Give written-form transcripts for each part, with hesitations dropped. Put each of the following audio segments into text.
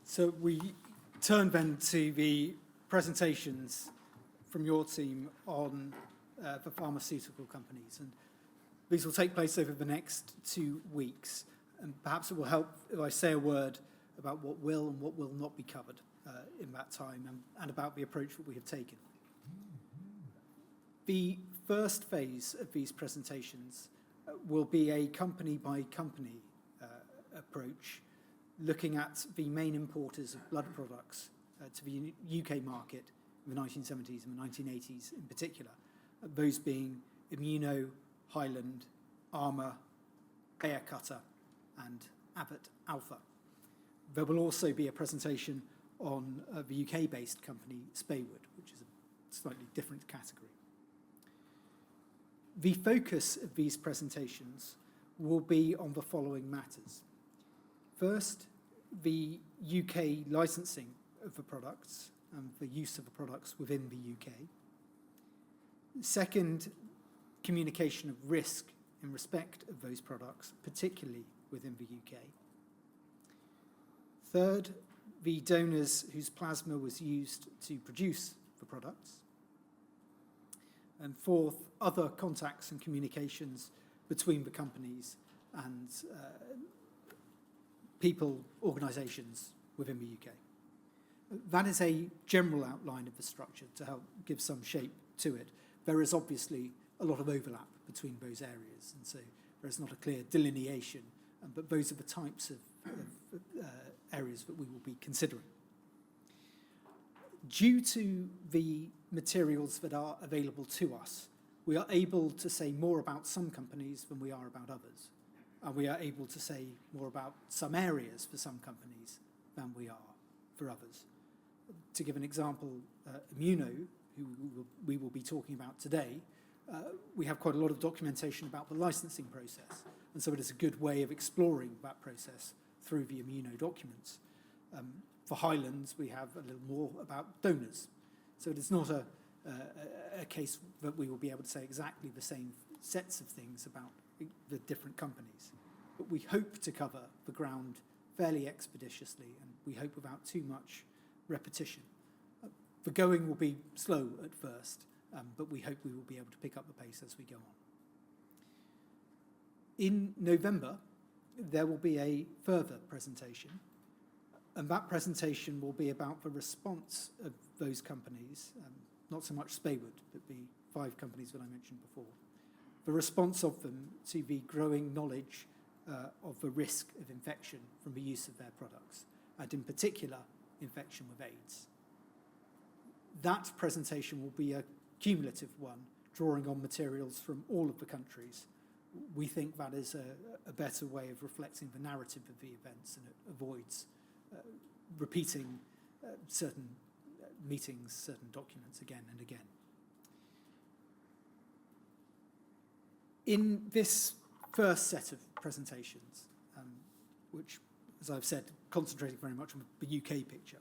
So we turn then to the presentations from your team on the pharmaceutical companies. And these will take place over the next 2 weeks. And perhaps it will help if I say a word about what will and what will not be covered in that time and about the approach that we have taken. The first phase of these presentations will be a company-by-company approach, looking at the main importers of blood products to the UK market in the 1970s and the 1980s in particular, those being Immuno, Hyland, Armour, Bayer Cutter, and Abbott Alpha. There will also be a presentation on the UK-based company Spaywood, which is a slightly different category. The focus of these presentations will be on the following matters. First, the UK licensing of the products and the use of the products within the UK. Second, communication of risk in respect of those products, particularly within the UK. Third, the donors whose plasma was used to produce the products. And fourth, other contacts and communications between the companies and people, organisations within the UK. That is a general outline of the structure to help give some shape to it. There is obviously a lot of overlap between those areas, and so there is not a clear delineation, but those are the types of areas that we will be considering. Due to the materials that are available to us, we are able to say more about some companies than we are about others. And we are able to say more about some areas for some companies than we are for others. To give an example, Immuno, who we will be talking about today, we have quite a lot of documentation about the licensing process. And so it is a good way of exploring that process through the Immuno documents. For Hyland, we have a little more about donors. So it is not a case that we will be able to say exactly the same sets of things about the different companies. But we hope to cover the ground fairly expeditiously, and we hope without too much repetition. The going will be slow at first, but we hope we will be able to pick up the pace as we go on. In November, there will be a further presentation, and that presentation will be about the response of those companies, not so much Spaywood, but the 5 companies that I mentioned before, the response of them to the growing knowledge of the risk of infection from the use of their products, and in particular, infection with AIDS. That presentation will be a cumulative one, drawing on materials from all of the countries. We think that is a better way of reflecting the narrative of the events, and it avoids repeating certain meetings, certain documents again and again. In this first set of presentations, which, as I've said, concentrating very much on the UK picture,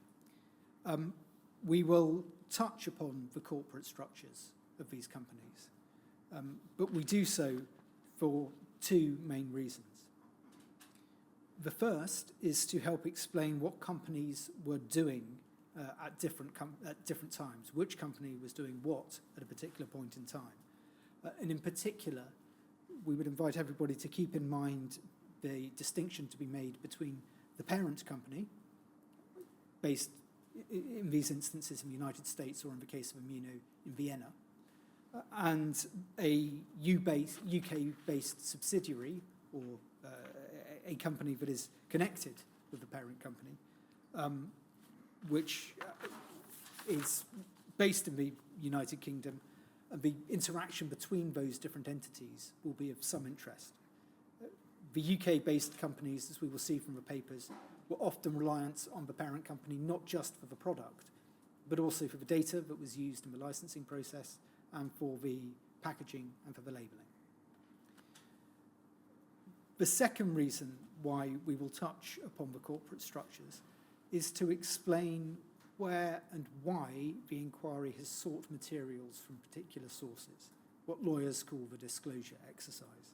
we will touch upon the corporate structures of these companies, but we do so for 2 main reasons. The first is to help explain what companies were doing at different times, which company was doing what at a particular point in time. And in particular, we would invite everybody to keep in mind the distinction to be made between the parent company, based in these instances in the United States, or in the case of Immuno in Vienna, and a UK-based subsidiary, or a company that is connected with the parent company, which is based in the United Kingdom, and the interaction between those different entities will be of some interest. The UK-based companies, as we will see from the papers, were often reliant on the parent company not just for the product, but also for the data that was used in the licensing process and for the packaging and for the labelling. The second reason why we will touch upon the corporate structures is to explain where and why the inquiry has sought materials from particular sources, what lawyers call the disclosure exercise.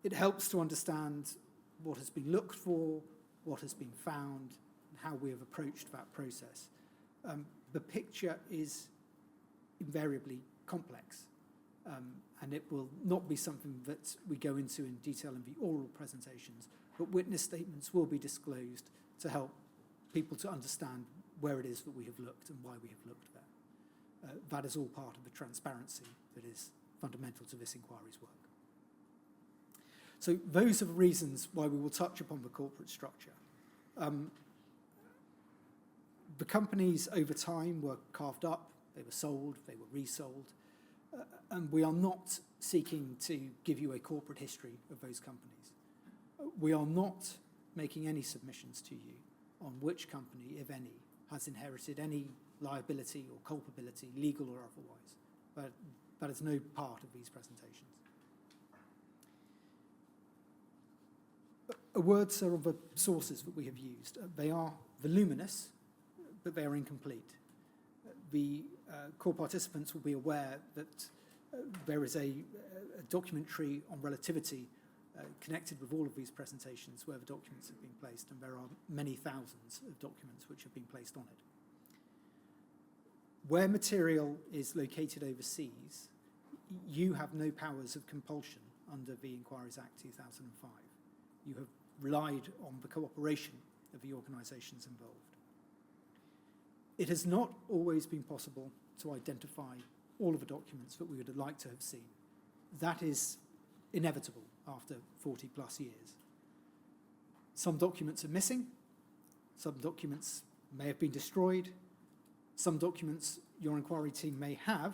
It helps to understand what has been looked for, what has been found, and how we have approached that process, the picture is invariably complex, and it will not be something that we go into in detail in the oral presentations, but witness statements will be disclosed to help people to understand where it is that we have looked and why we have looked there. That is all part of the transparency that is fundamental to this inquiry's work. So those are the reasons why we will touch upon the corporate structure. The companies over time were carved up, they were sold, they were resold, and we are not seeking to give you a corporate history of those companies. We are not making any submissions to you on which company, if any, has inherited any liability or culpability, legal or otherwise. That is no part of these presentations. A word, sir, of the sources that we have used. They are voluminous, but they are incomplete. The core participants will be aware that there is a documentary on relativity connected with all of these presentations where the documents have been placed, and there are many thousands of documents which have been placed on it. Where material is located overseas, you have no powers of compulsion under the Inquiries Act 2005. You have relied on the cooperation of the organisations involved. It has not always been possible to identify all of the documents that we would have liked to have seen. That is inevitable after 40 plus years. Some documents are missing, some documents may have been destroyed, some documents your inquiry team may have,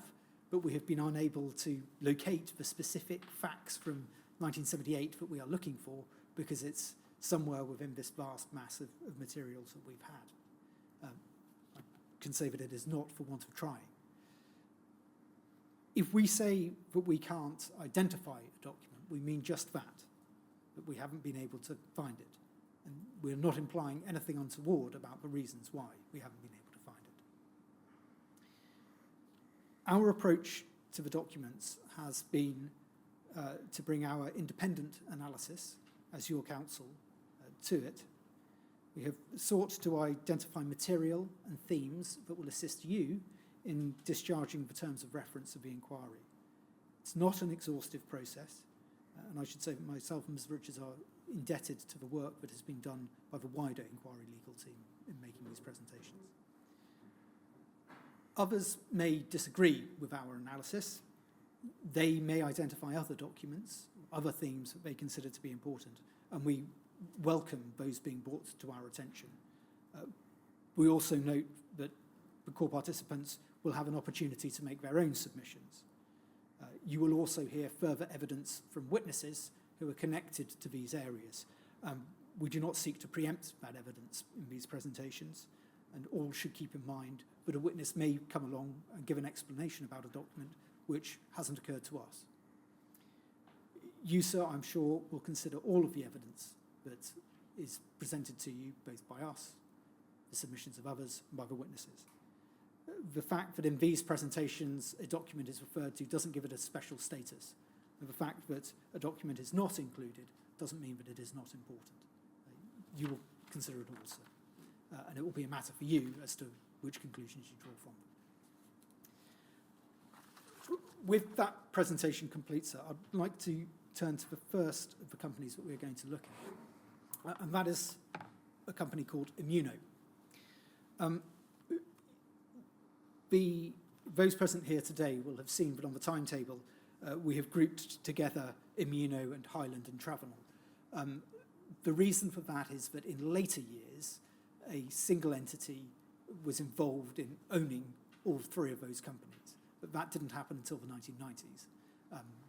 but we have been unable to locate the specific facts from 1978 that we are looking for because it's somewhere within this vast mass of materials that we've had. I can say that it is not for want of trying. If we say that we can't identify a document, we mean just that we haven't been able to find it. And we're not implying anything untoward about the reasons why we haven't been able to find it. Our approach to the documents has been to bring our independent analysis as your counsel to it. We have sought to identify material and themes that will assist you in discharging the terms of reference of the inquiry. It's not an exhaustive process, and I should say that myself and Ms. Richards are indebted to the work that has been done by the wider inquiry legal team in making these presentations. Others may disagree with our analysis. They may identify other documents, other themes that they consider to be important, and we welcome those being brought to our attention. We also note that the core participants will have an opportunity to make their own submissions. You will also hear further evidence from witnesses who are connected to these areas. We do not seek to preempt that evidence in these presentations, and all should keep in mind that a witness may come along and give an explanation about a document which hasn't occurred to us. You, sir, I'm sure, will consider all of the evidence that is presented to you, both by us, the submissions of others, and by the witnesses. The fact that in these presentations a document is referred to doesn't give it a special status. And the fact that a document is not included doesn't mean that it is not important. You will consider it also. And it will be a matter for you as to which conclusions you draw from them. With that presentation complete, sir, I'd like to turn to the first of the companies that we're going to look at. And that is a company called Immuno. Those present here today will have seen that on the timetable we have grouped together Immuno and Hyland and Travenol. The reason for that is that in later years, a single entity was involved in owning all three of those companies. But that didn't happen until the 1990s.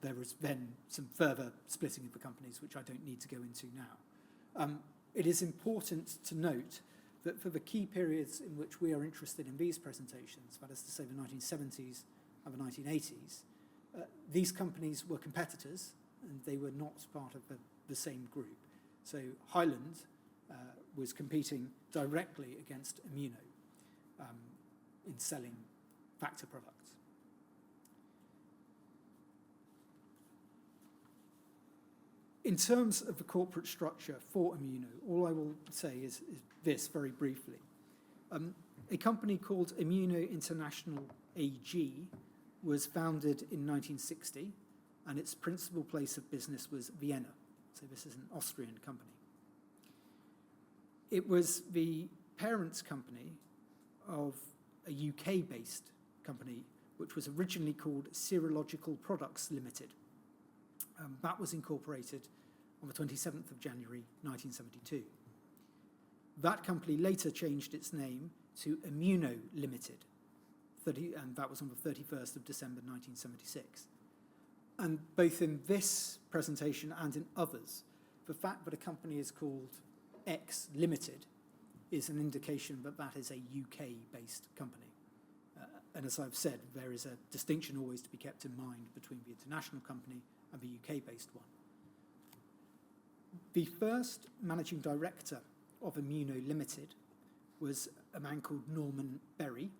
There was then some further splitting of the companies, which I don't need to go into now. It is important to note that for the key periods in which we are interested in these presentations, that is to say the 1970s and the 1980s, these companies were competitors and they were not part of the same group. So Hyland was competing directly against Immuno in selling factor products. In terms of the corporate structure for Immuno, all I will say is this very briefly. A company called Immuno International AG was founded in 1960, and its principal place of business was Vienna. So this is an Austrian company. It was the parent company of a UK-based company, which was originally called Serological Products Limited. That was incorporated on the 27th of January, 1972. That company later changed its name to Immuno Limited, and that was on the 31st of December, 1976. And both in this presentation and in others, the fact that a company is called X Limited is an indication that that is a UK-based company. And as I've said, there is a distinction always to be kept in mind between the international company and the UK-based one. The first managing director of Immuno Limited was a man called Norman Berry.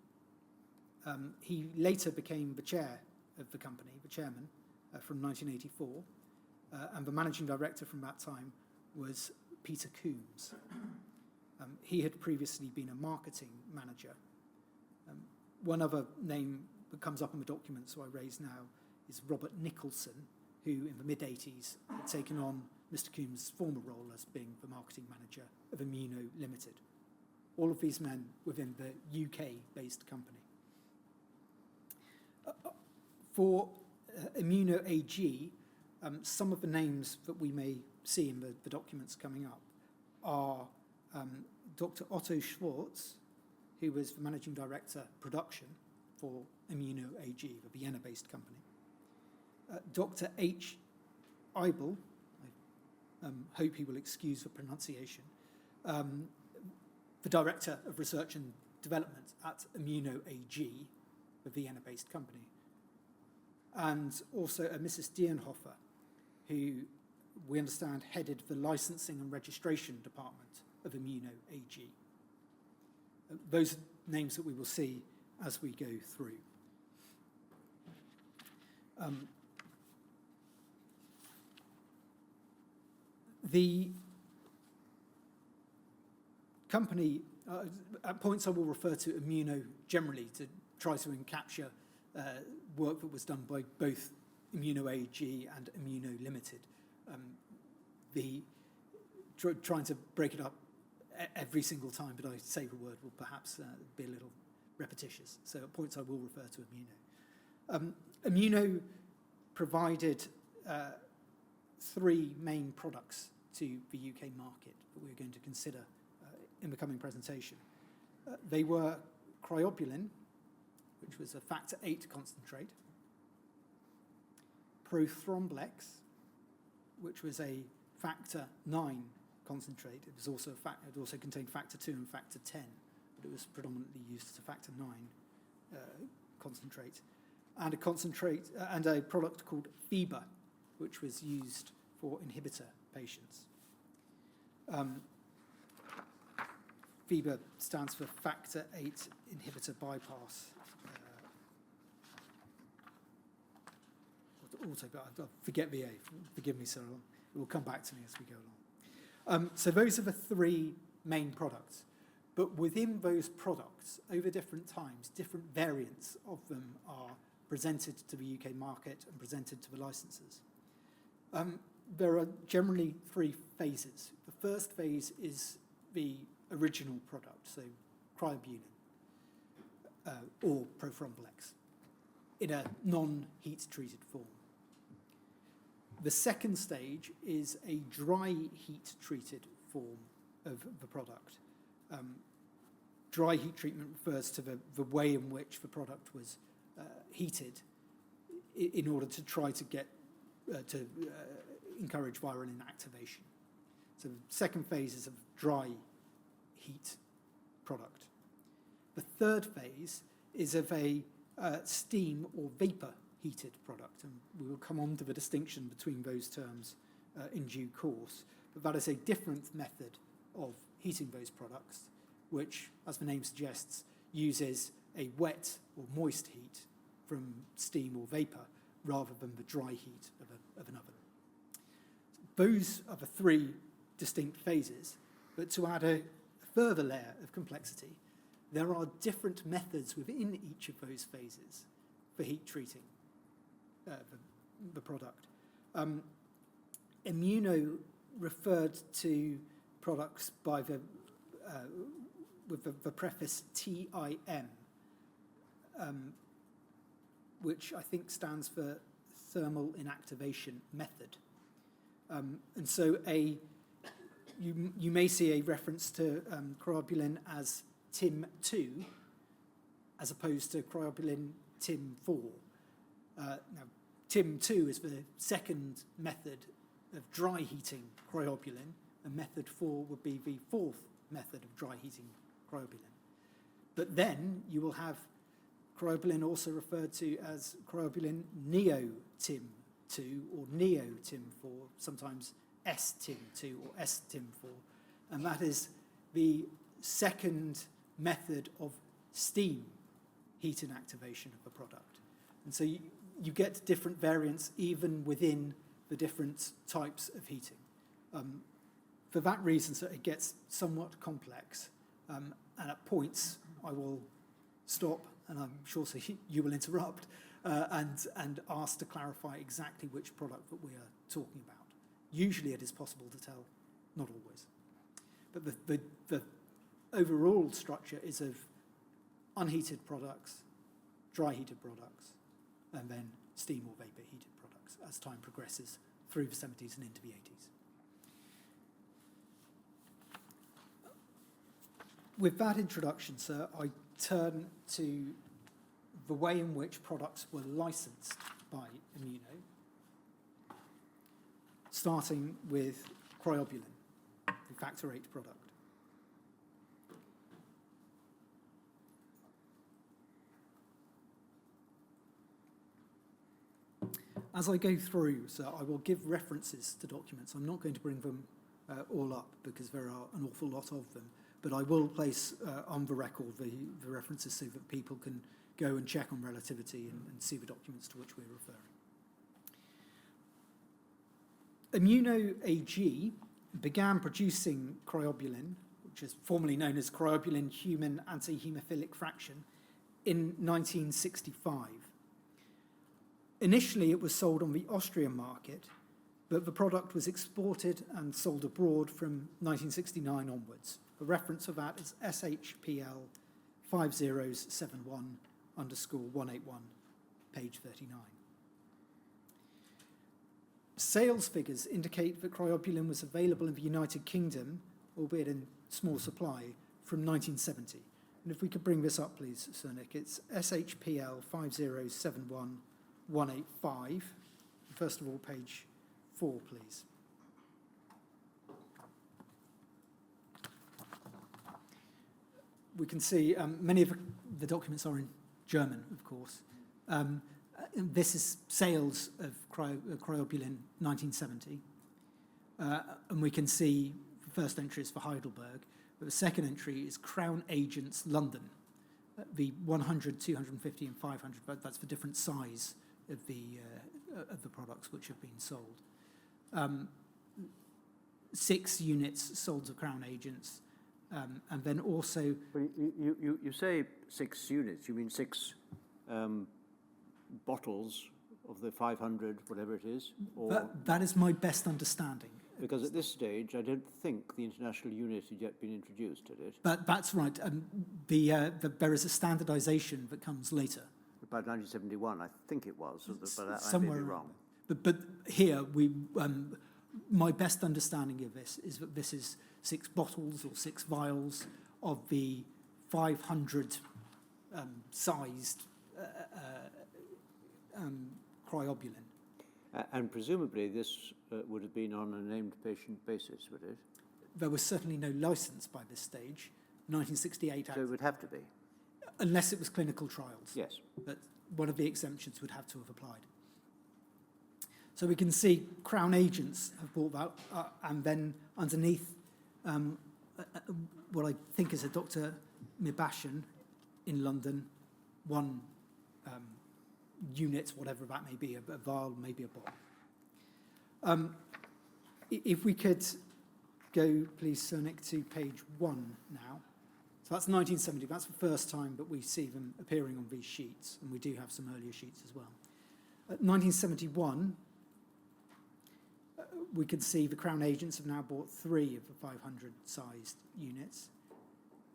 He later became the chair of the company, the chairman, from 1984, and the managing director from that time was Peter Coombs. He had previously been a marketing manager. One other name that comes up in the document, so I raise now, is Robert Nicholson, who in the mid-80s had taken on Mr. Coombs' former role as being the marketing manager of Immuno Limited. All of these men within the UK-based company. For Immuno AG, some of the names that we may see in the documents coming up are Dr. Otto Schwarz, who was the managing director production for Immuno AG, the Vienna-based company. Dr. H. Eibel, I hope he will excuse the pronunciation, the director of research and development at Immuno AG, the Vienna-based company. And also a Mrs. Dierenhofer, who we understand headed the licensing and registration department of Immuno AG. Those are names that we will see as we go through. The company, at points I will refer to Immuno generally to try to capture work that was done by both Immuno AG and Immuno Limited. Trying to break it up every single time, but I say the word will perhaps be a little repetitious. So at points I will refer to Immuno. Immuno provided three main products to the UK market that we're going to consider in the coming presentation. They were Cryobuilin, which was a factor 8 concentrate, Prothromlex, which was a factor 9 concentrate. It was also it also contained factor 2 and factor 10, but it was predominantly used as a factor 9 concentrate, and a product called Fiber, which was used for inhibitor patients. Fiber stands for factor 8 inhibitor bypass. Forget the A, forgive me, Cyril. It will come back to me as we go along. So those are the three main products. But within those products, over different times, different variants of them are presented to the UK market and presented to the licensors. There are generally three phases. The first phase is the original product, so Cryobuilin or Prothromlex, in a non-heat treated form. The second stage is a dry heat treated form of the product. Dry heat treatment refers to the way in which the product was heated in order to try to get to encourage viral inactivation. So the second phase is a dry heat product. The third phase is of a steam or vapor heated product, and we will come on to the distinction between those terms in due course. But that is a different method of heating those products, which, as the name suggests, uses a wet or moist heat from steam or vapor rather than the dry heat of an oven. Those are the three distinct phases, but to add a further layer of complexity, there are different methods within each of those phases for heat treating the product. Immuno referred to products by with the preface TIM, which I think stands for thermal inactivation method. And so you may see a reference to cryobuilin as TIM2 as opposed to cryobuilin TIM4. Now, TIM2 is the second method of dry heating cryobuilin, and method 4 would be the fourth method of dry heating cryobuilin. But then you will have cryobuilin also referred to as cryobuilin neo-TIM2 or neo-TIM4, sometimes S-TIM2 or S-TIM4, and that is the second method of steam heat inactivation of the product. And so you get different variants even within the different types of heating. For that reason, so it gets somewhat complex, and at points I will stop, and I'm sure so you will interrupt, and ask to clarify exactly which product that we are talking about. Usually it is possible to tell, not always. But the overall structure is of unheated products, dry heated products, and then steam or vapor heated products as time progresses through the 70s and into the 80s. With that introduction, sir, I turn to the way in which products were licensed by Immuno, starting with cryobuilin, the factor 8 product. As I go through, so I will give references to documents. I'm not going to bring them all up because there are an awful lot of them, but I will place on the record the references so that people can go and check on relativity and see the documents to which we're referring. Immuno AG began producing cryobuilin, which is formerly known as cryobuilin human antihemophilic fraction, in 1965. Initially, it was sold on the Austrian market, but the product was exported and sold abroad from 1969 onwards. The reference of that is SHPL 5071_181, page 39. Sales figures indicate that cryobuilin was available in the United Kingdom, albeit in small supply, from 1970. And if we could bring this up, please, Sir Nick, it's SHPL 5071_185. First of all, page 4, please. We can see many of the documents are in German, of course. This is sales of cryobuilin 1970. And we can see the first entry is for Heidelberg, but the second entry is Crown Agents London, the 100, 250, and 500, but that's for different size of the products which have been sold. 6 units sold to Crown Agents, and then also... Well, you say 6 units, you mean 6 bottles of the 500, whatever it is? Or that is my best understanding. Because at this stage, I don't think the international unit had yet been introduced, had it? That's right. There is a standardization that comes later. About 1971, I think it was, but I may be wrong. But here, my best understanding of this is that this is 6 bottles or 6 vials of the 500 sized cryobuilin. And presumably this would have been on a named patient basis, would it? There was certainly no license by this stage. 1968. So it would have to be. Unless it was clinical trials. Yes. But one of the exemptions would have to have applied. So we can see Crown Agents have bought that, and then underneath what I think is a Dr. Mibashan in London, 1 unit, whatever that may be, a vial, maybe a bottle. If we could go, please, Cernic, to page 1 now. So that's 1970. That's the first time that we see them appearing on these sheets, and we do have some earlier sheets as well. 1971, we can see the Crown agents have now bought 3 of the 500-sized units.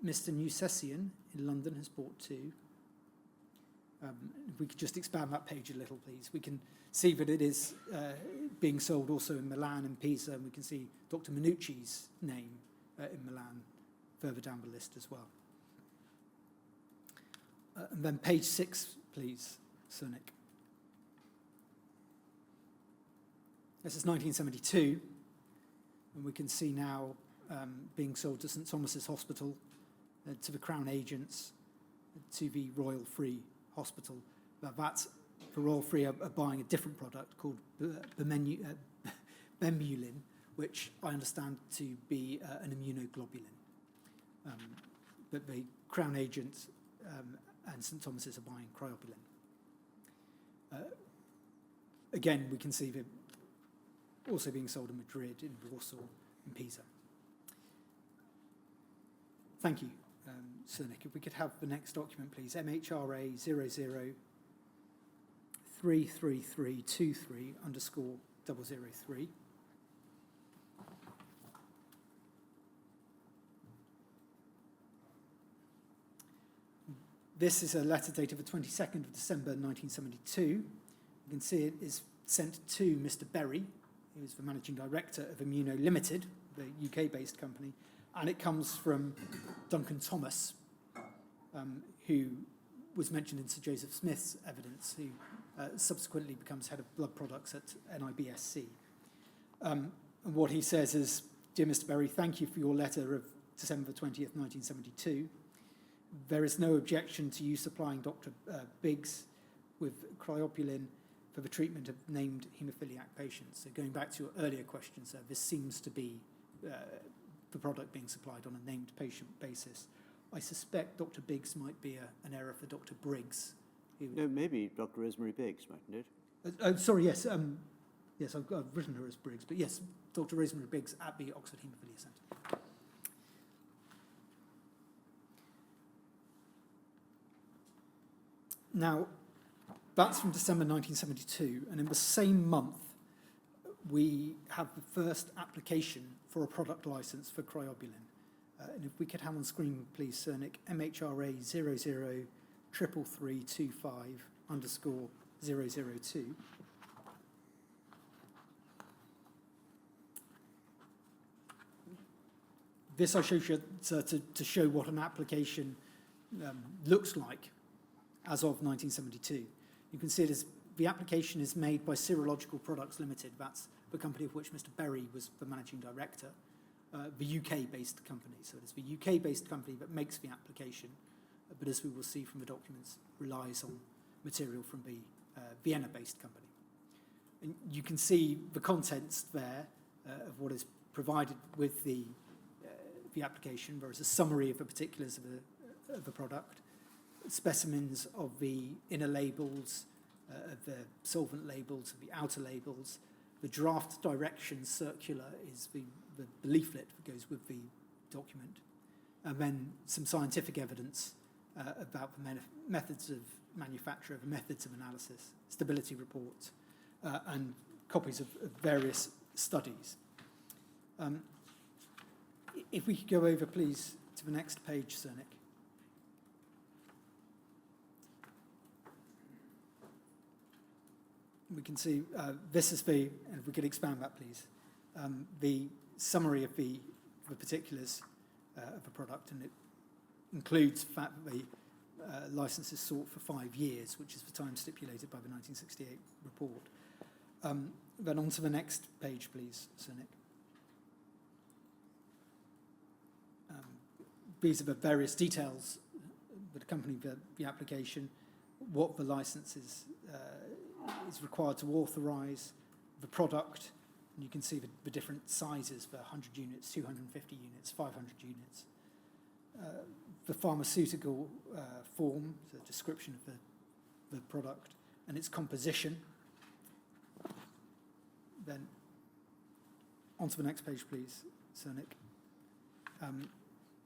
Mr. Newcastle in London has bought 2. If we could just expand that page a little, please. We can see that it is being sold also in Milan and Pisa, and we can see Dr. Minucci's name in Milan further down the list as well. And then page 6, please, Cernic. This is 1972, and we can see now being sold to St Thomas's Hospital, to the Crown agents, to the Royal Free Hospital. That's the Royal Free are buying a different product called Bembulin, which I understand to be an immunoglobulin. But the Crown agent and St Thomas's are buying Cryobuilin. Again, we can see the also being sold in Madrid, in Warsaw, in Pisa. Thank you, Cernic. If we could have the next document, please. MHRA 0033323_003. This is a letter dated the 22nd of December 1972. You can see it is sent to Mr. Berry, who is the managing director of Immuno Limited, the UK-based company, and it comes from Duncan Thomas, who was mentioned in Sir Joseph Smith's evidence, who subsequently becomes head of blood products at NIBSC. And what he says is, "Dear Mr. Berry, thank you for your letter of December 20th, 1972. There is no objection to you supplying Dr. Biggs with Cryobuilin for the treatment of named haemophiliac patients." So going back to your earlier question, sir, this seems to be the product being supplied on a named patient basis. I suspect Dr. Biggs might be an error for Dr. Briggs. No, maybe Dr. Rosemary Biggs, mightn't it? Sorry, yes. Yes, I've written her as Briggs, but yes, Dr. Rosemary Biggs at the Oxford Haemophilia Centre. Now, that's from December 1972, and in the same month, we have the first application for a product license for Cryobuilin. And if we could have on screen, please, Cernic, MHRA 003325_002. This I show you to show what an application looks like as of 1972. You can see it as the application is made by Serological Products Limited. That's the company of which Mr. Berry was the managing director, the UK-based company. So it's the UK-based company that makes the application, but as we will see from the documents, relies on material from the Vienna-based company. And you can see the contents there of what is provided with the application. There is a summary of the particulars of the product, specimens of the inner labels, of the solvent labels, of the outer labels. The draft direction circular is the leaflet that goes with the document. And then some scientific evidence about the methods of manufacture, the methods of analysis, stability reports, and copies of various studies. If we could go over, please, to the next page, Cernic. We can see this is and if we could expand that, please, the summary of the particulars of the product, and it includes the fact that the license is sought for 5 years, which is the time stipulated by the 1968 report. Then on to the next page, please, Cernic. These are the various details that accompany the application, what the license is required to authorise, the product, and you can see the different sizes for 100 units, 250 units, 500 units. The pharmaceutical form, the description of the product, and its composition. Then on to the next page, please, Cernic.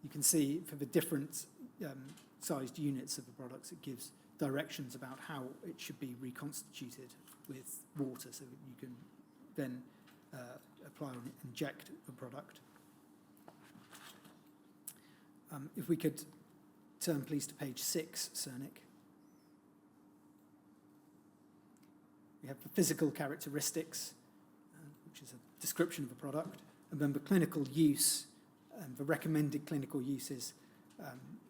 You can see for the different sized units of the products, it gives directions about how it should be reconstituted with water, so that you can then apply and inject the product. If we could turn, please, to page 6, Cernic. We have the physical characteristics, which is a description of a product, and then the clinical use, and the recommended clinical uses,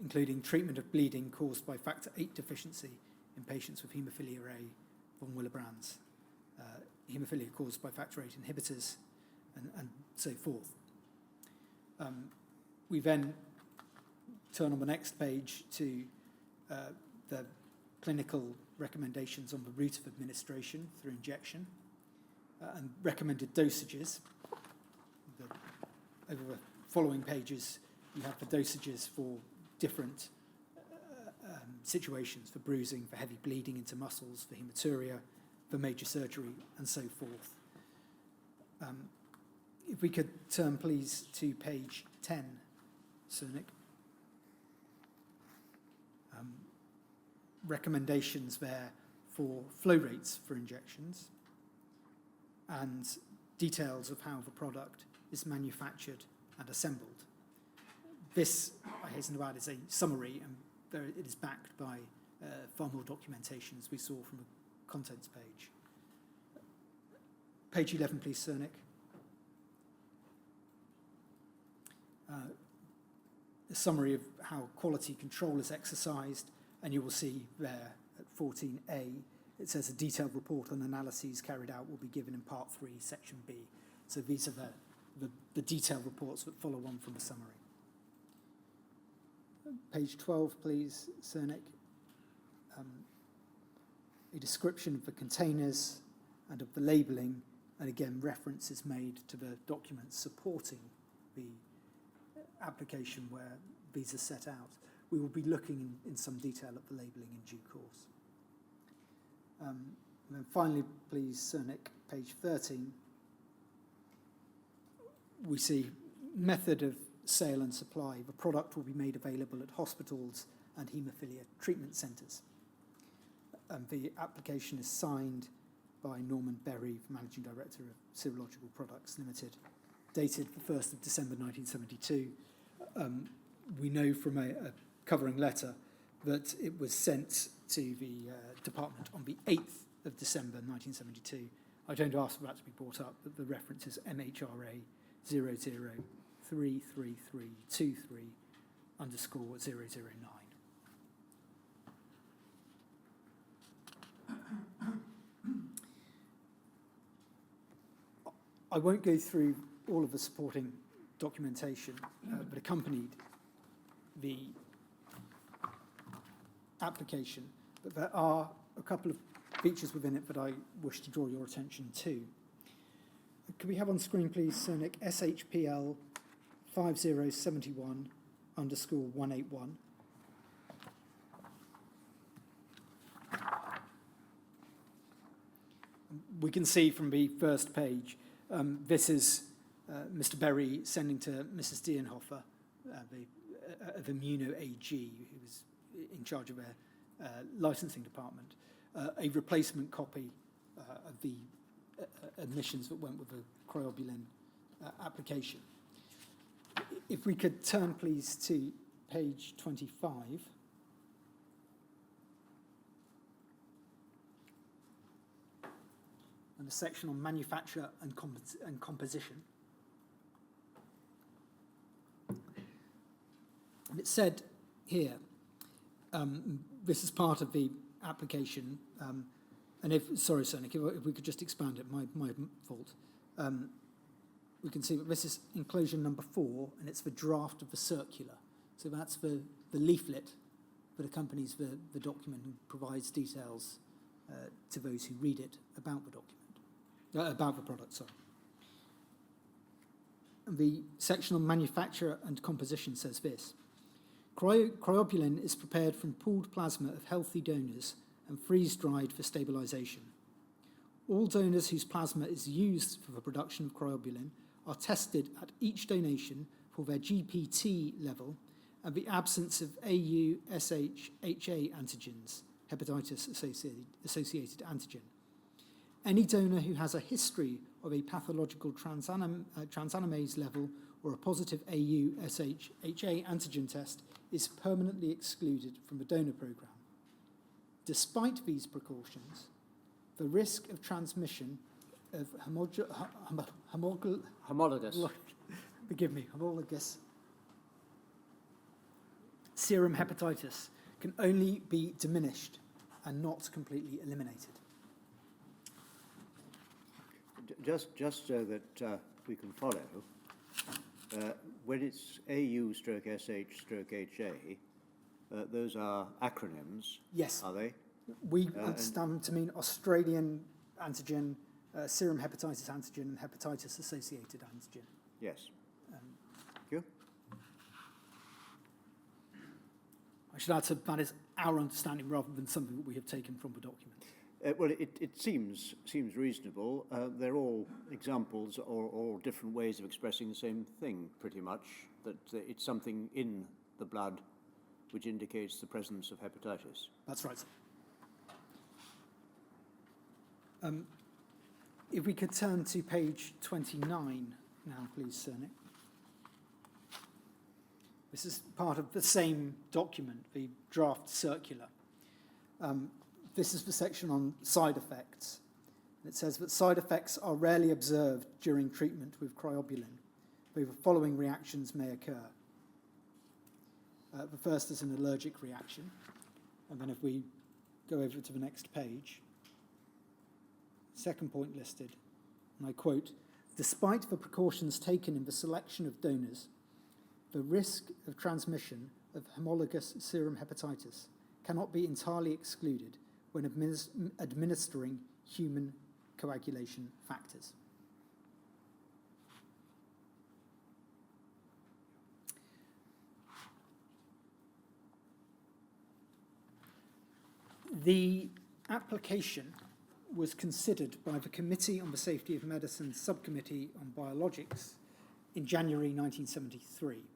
including treatment of bleeding caused by factor VIII deficiency in patients with haemophilia A, von Willebrand's, haemophilia caused by factor VIII inhibitors, and so forth. We then turn on the next page to the clinical recommendations on the route of administration through injection and recommended dosages. Over the following pages, you have the dosages for different situations, for bruising, for heavy bleeding into muscles, for hematuria, for major surgery, and so forth. If we could turn, please, to page 10, Cernic. Recommendations there for flow rates for injections and details of how the product is manufactured and assembled. This, I hasten to add, is a summary, and it is backed by far more documentation, as we saw from the contents page. Page 11, please, Cernic. A summary of how quality control is exercised, and you will see there at 14A, it says a detailed report on analyses carried out will be given in Part 3, Section B. So these are the detailed reports that follow on from the summary. Page 12, please, Cernic. A description of the containers and of the labelling, and again, reference is made to the documents supporting the application where these are set out. We will be looking in some detail at the labelling in due course. And then finally, please, Cernic, page 13. We see method of sale and supply. The product will be made available at hospitals and haemophilia treatment centres. The application is signed by Norman Berry, Managing Director of Serological Products Limited, dated the 1st of December 1972. We know from a covering letter that it was sent to the department on the 8th of December 1972. I don't ask for that to be brought up, but the reference is MHRA 003323_009. I won't go through all of the supporting documentation that accompanied the application, but there are a couple of features within it that I wish to draw your attention to. Could we have on screen, please, Cernic, SHPL 5071_181. We can see from the first page, this is Mr. Berry sending to Mrs. Deenhofer, of Immuno AG, who was in charge of their licensing department, a replacement copy of the admissions that went with the Cryobuilin application. If we could turn, please, to page 25. And a section on manufacture and composition. And it said here, this is part of the application, and sorry, Cernic, if we could just expand it, my fault. We can see that this is enclosure number 4, and it's the draft of the circular. So that's the leaflet that accompanies the document and provides details to those who read it about the document, about the product, sorry. And the section on manufacture and composition says this. Cryobuilin is prepared from pooled plasma of healthy donors and freeze-dried for stabilization. All donors whose plasma is used for the production of cryobuilin are tested at each donation for their GPT level and the absence of AU, SH, HA antigens, hepatitis-associated antigen. Any donor who has a history of a pathological transaminase level or a positive AU, SH, HA antigen test is permanently excluded from the donor programme. Despite these precautions, the risk of transmission of Homologous. homologous serum hepatitis can only be diminished and not completely eliminated. Just so that we can follow, when it's AU stroke SH stroke HA, those are acronyms, Yes. are they? We understand to mean Australian antigen, serum hepatitis antigen, and hepatitis-associated antigen. Yes. Thank you. I should add that is our understanding rather than something that we have taken from the document. Well, it seems reasonable. They're all examples or different ways of expressing the same thing, pretty much, that it's something in the blood which indicates the presence of hepatitis. That's right. If we could turn to page 29 now, please, Sir Nick. This is part of the same document, the draft circular. This is the section on side effects. It says that side effects are rarely observed during treatment with cryobuilin, though the following reactions may occur. The first is an allergic reaction, and then if we go over to the next page, second point listed, and I quote, "Despite the precautions taken in the selection of donors, the risk of transmission of homologous serum hepatitis cannot be entirely excluded when administering human coagulation factors." The application was considered by the Committee on the Safety of Medicine Subcommittee on Biologics in January 1973,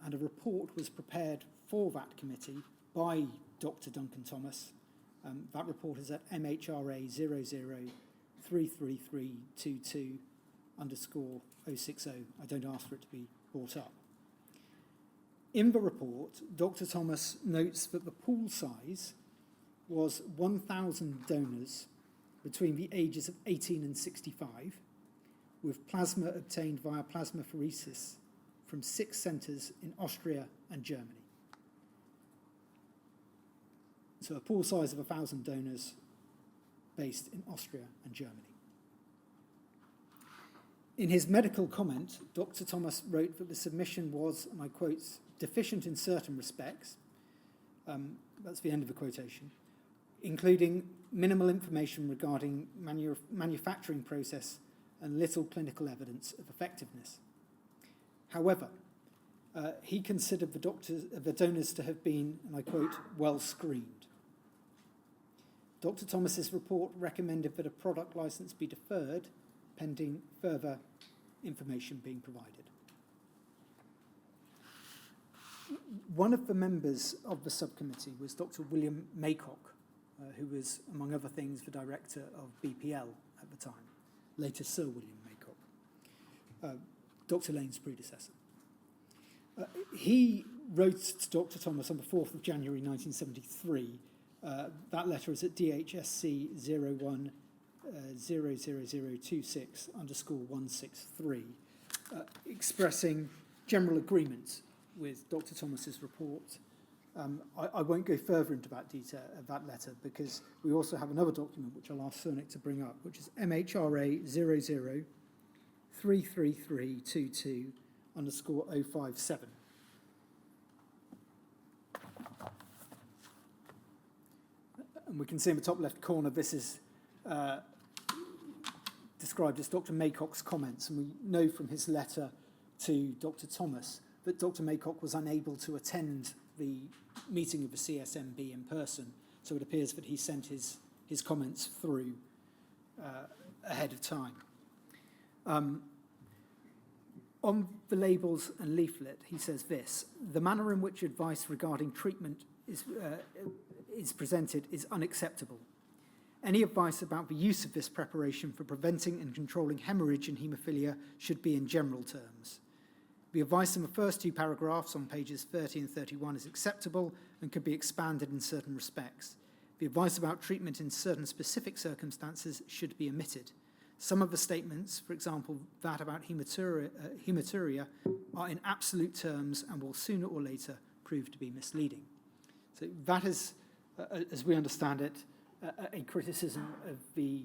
and a report was prepared for that committee by Dr. Duncan Thomas. That report is at MHRA 00-33322_060. I don't ask for it to be brought up. In the report, Dr. Thomas notes that the pool size was 1,000 donors between the ages of 18 and 65, with plasma obtained via plasmapheresis from 6 centres in Austria and Germany. So a pool size of 1,000 donors based in Austria and Germany. In his medical comment, Dr. Thomas wrote that the submission was, and I quote, "deficient in certain respects," that's the end of the quotation, "including minimal information regarding manufacturing process and little clinical evidence of effectiveness." However, he considered the donors to have been, and I quote, "well screened." Dr. Thomas's report recommended that a product license be deferred pending further information being provided. One of the members of the subcommittee was Dr. William Maycock, who was, among other things, the director of BPL at the time, later Sir William Maycock, Dr. Lane's predecessor. He wrote to Dr. Thomas on the 4th of January 1973. That letter is at DHSC 01/00026_163, expressing general agreement with Dr. Thomas's report. I won't go further into that detail of that letter because we also have another document which I'll ask Sir to bring up, which is MHRA 00-33322_057. And we can see in the top left corner, this is described as Dr. Maycock's comments. And we know from his letter to Dr. Thomas that Dr. Maycock was unable to attend the meeting of the CSMB in person. So it appears that he sent his comments through ahead of time. On the labels and leaflet, he says this: the manner in which advice regarding treatment is presented is unacceptable. Any advice about the use of this preparation for preventing and controlling hemorrhage in haemophilia should be in general terms. The advice in the first two paragraphs on pages 30 and 31 is acceptable and could be expanded in certain respects. The advice about treatment in certain specific circumstances should be omitted. Some of the statements, for example, that about hematuria, are in absolute terms and will sooner or later prove to be misleading. So that is, as we understand it, a criticism of the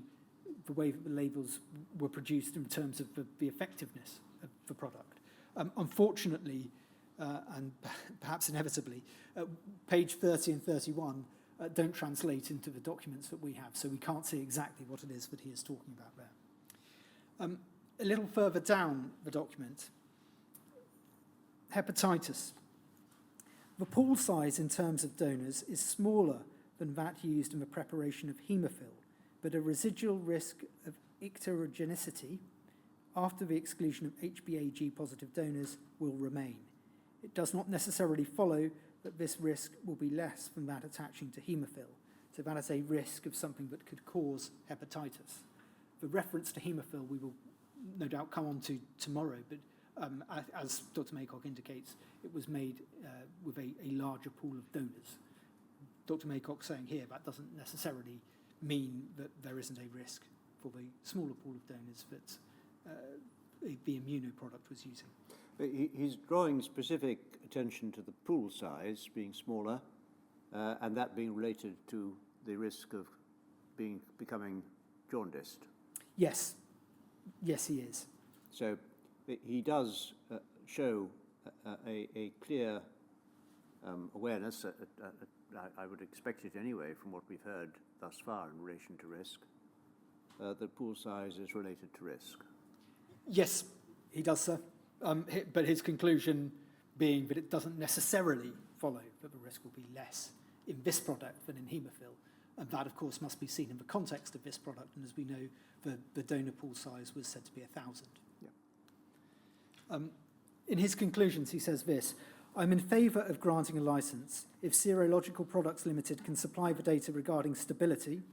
way that the labels were produced in terms of the effectiveness of the product. Unfortunately, and perhaps inevitably, page 30 and 31 don't translate into the documents that we have, so we can't see exactly what it is that he is talking about there. A little further down the document, hepatitis. The pool size in terms of donors is smaller than that used in the preparation of haemophil, but a residual risk of icterogenicity after the exclusion of HbAg positive donors will remain. It does not necessarily follow that this risk will be less than that attaching to haemophil. So that is a risk of something that could cause hepatitis. The reference to haemophil we will no doubt come on to tomorrow, but as Dr. Maycock indicates, it was made with a larger pool of donors. Dr. Maycock saying here that doesn't necessarily mean that there isn't a risk for the smaller pool of donors that the Immuno product was using. He's drawing specific attention to the pool size being smaller and that being related to the risk of becoming jaundiced. Yes. Yes, he is. So he does show a clear awareness, I would expect it anyway from what we've heard thus far in relation to risk, that pool size is related to risk. Yes, he does, sir. But his conclusion being that it doesn't necessarily follow that the risk will be less in this product than in haemophil. And that, of course, must be seen in the context of this product. And as we know, the donor pool size was said to be 1,000. Yeah. In his conclusions, he says this: I'm in favour of granting a licence if Serological Products Limited can supply the data regarding stability,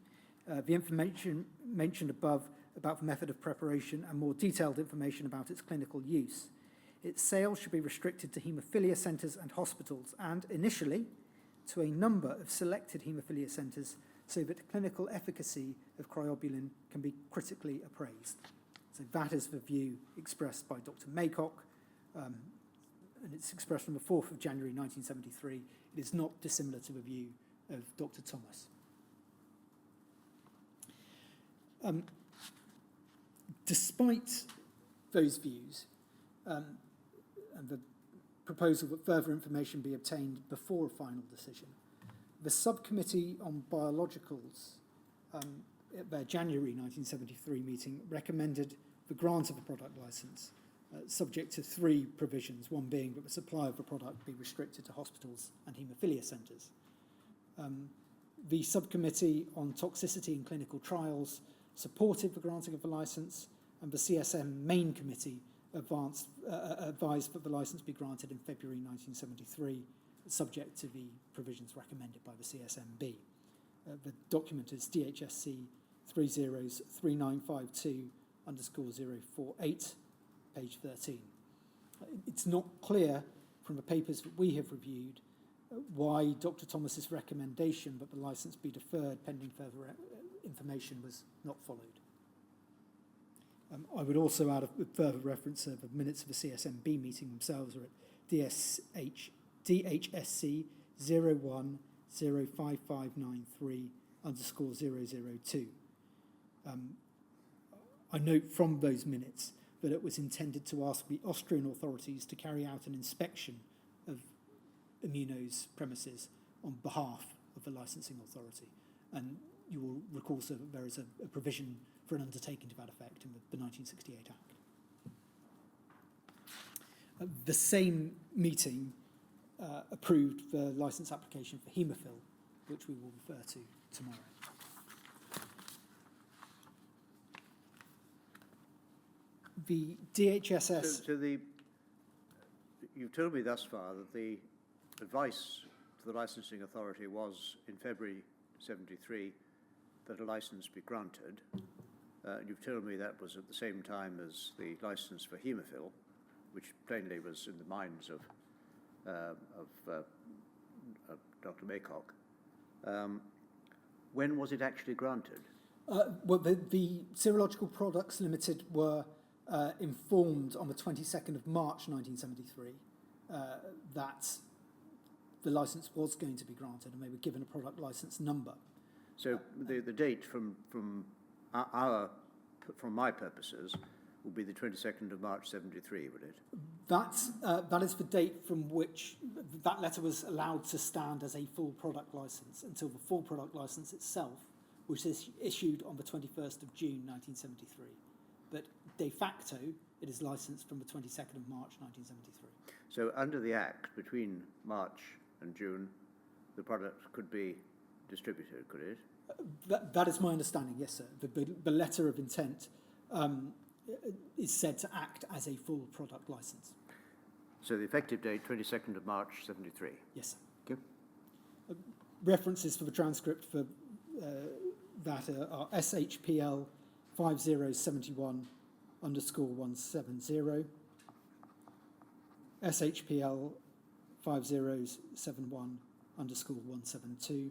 the information mentioned above about the method of preparation, and more detailed information about its clinical use. Its sales should be restricted to haemophilia centres and hospitals, and initially to a number of selected haemophilia centres, so that clinical efficacy of cryobuilin can be critically appraised. So that is the view expressed by Dr. Maycock, and it's expressed on the 4th of January 1973. It is not dissimilar to the view of Dr. Thomas. Despite those views, and the proposal that further information be obtained before a final decision, the subcommittee on biologicals at their January 1973 meeting recommended the grant of a product licence, subject to 3 provisions, one being that the supply of the product be restricted to hospitals and haemophilia centres. The subcommittee on toxicity and clinical trials supported the granting of the licence, and the CSM main committee advised that the licence be granted in February 1973, subject to the provisions recommended by the CSMB. The document is DHSC 303952_048, page 13. It's not clear from the papers that we have reviewed why Dr. Thomas's recommendation that the licence be deferred pending further information was not followed. I would also add a further reference of the minutes of the CSMB meeting themselves are at DHSC 01055593_002. I note from those minutes that it was intended to ask the Austrian authorities to carry out an inspection of Immuno's premises on behalf of the licensing authority. And you will recall, sir, that there is a provision for an undertaking to that effect in the 1968 Act. The same meeting approved the licence application for haemophil, which we will refer to tomorrow. The DHSS... So the you've told me thus far that the advice to the licensing authority was in February 73 that a license be granted. You've told me that was at the same time as the license for haemophil, which plainly was in the minds of Dr. Maycock. When was it actually granted? Well, the Serological Products Limited were informed on the 22nd of March 1973 that the licence was going to be granted, and they were given a product licence number. So the date from my purposes will be the 22nd of March 73, would it? That is the date from which that letter was allowed to stand as a full product licence until the full product licence itself, which is issued on the 21st of June 1973. But de facto, it is licensed from the 22nd of March 1973. So under the Act, between March and June, the product could be distributed, could it? That is my understanding, yes, sir. The letter of intent is said to act as a full product licence. So the effective date, 22nd of March 73? Yes, sir. Okay. References for the transcript for that are SHPL 5071_170, SHPL 5071_172,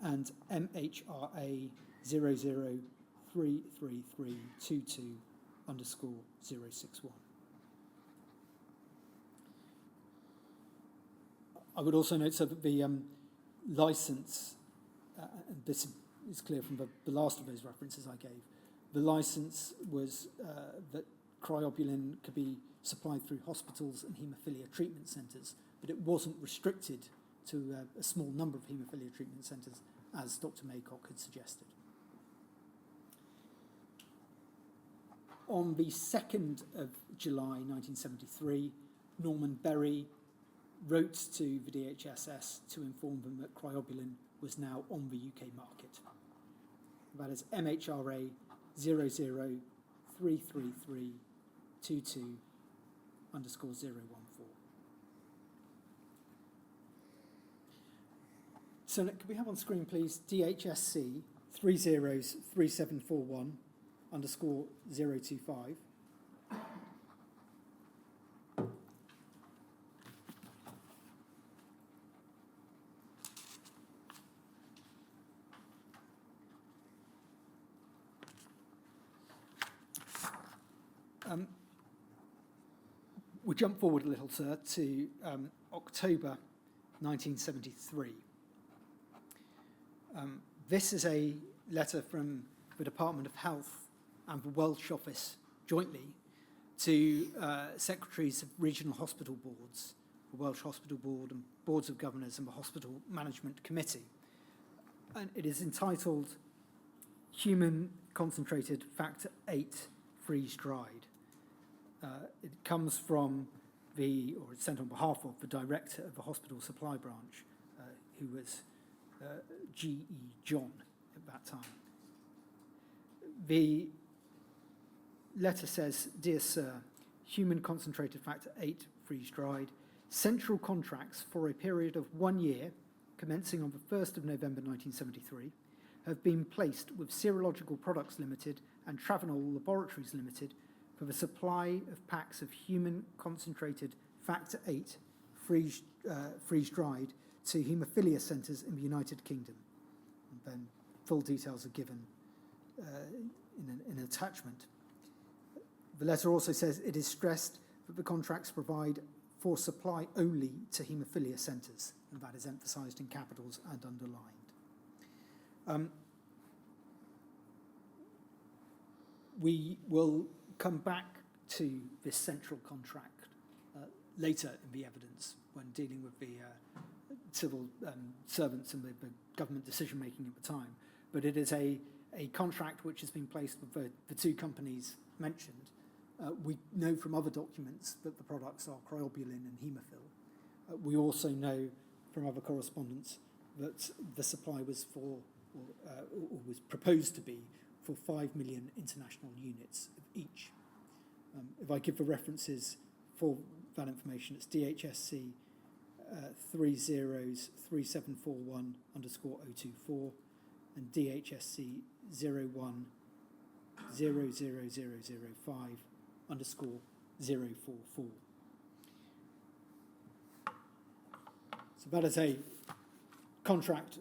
and MHRA 0033322_061. I would also note, so that the licence, and this is clear from the last of those references I gave, the licence was that Cryobuilin could be supplied through hospitals and haemophilia treatment centres, but it wasn't restricted to a small number of haemophilia treatment centres, as Dr. Maycock had suggested. On the 2nd of July 1973, Norman Berry wrote to the DHSS to inform them that Cryobuilin was now on the UK market. That is MHRA 0033322_014. So could we have on screen, please, DHSC 303741_025. We jump forward a little, sir, to October 1973. This is a letter from the Department of Health and the Welsh Office jointly to secretaries of regional hospital boards, the Welsh Hospital Board and Boards of Governors and the Hospital Management Committee. And it is entitled Human Concentrated Factor VIII Freeze-Dried. It comes from or it's sent on behalf of the director of the hospital supply branch, who was G.E. John at that time. The letter says, "Dear Sir, Human Concentrated Factor VIII Freeze-Dried, central contracts for a period of 1 year, commencing on the 1st of November 1973, have been placed with Serological Products Limited and Travenol Laboratories Limited for the supply of packs of human concentrated factor VIII freeze-dried to haemophilia centres in the United Kingdom." And then full details are given in an attachment. The letter also says it is stressed that the contracts provide for supply only to haemophilia centres, and that is emphasised in capitals and underlined. We will come back to this central contract later in the evidence when dealing with the civil servants and the government decision-making at the time. But it is a contract which has been placed with the two companies mentioned. We know from other documents that the products are Cryobuilin and haemophil. We also know from other correspondence that the supply was for, or was proposed to be, for 5 million international units of each. If I give the references for that information, it's DHSC 303741_024 and DHSC 01000005_044. So that is a contract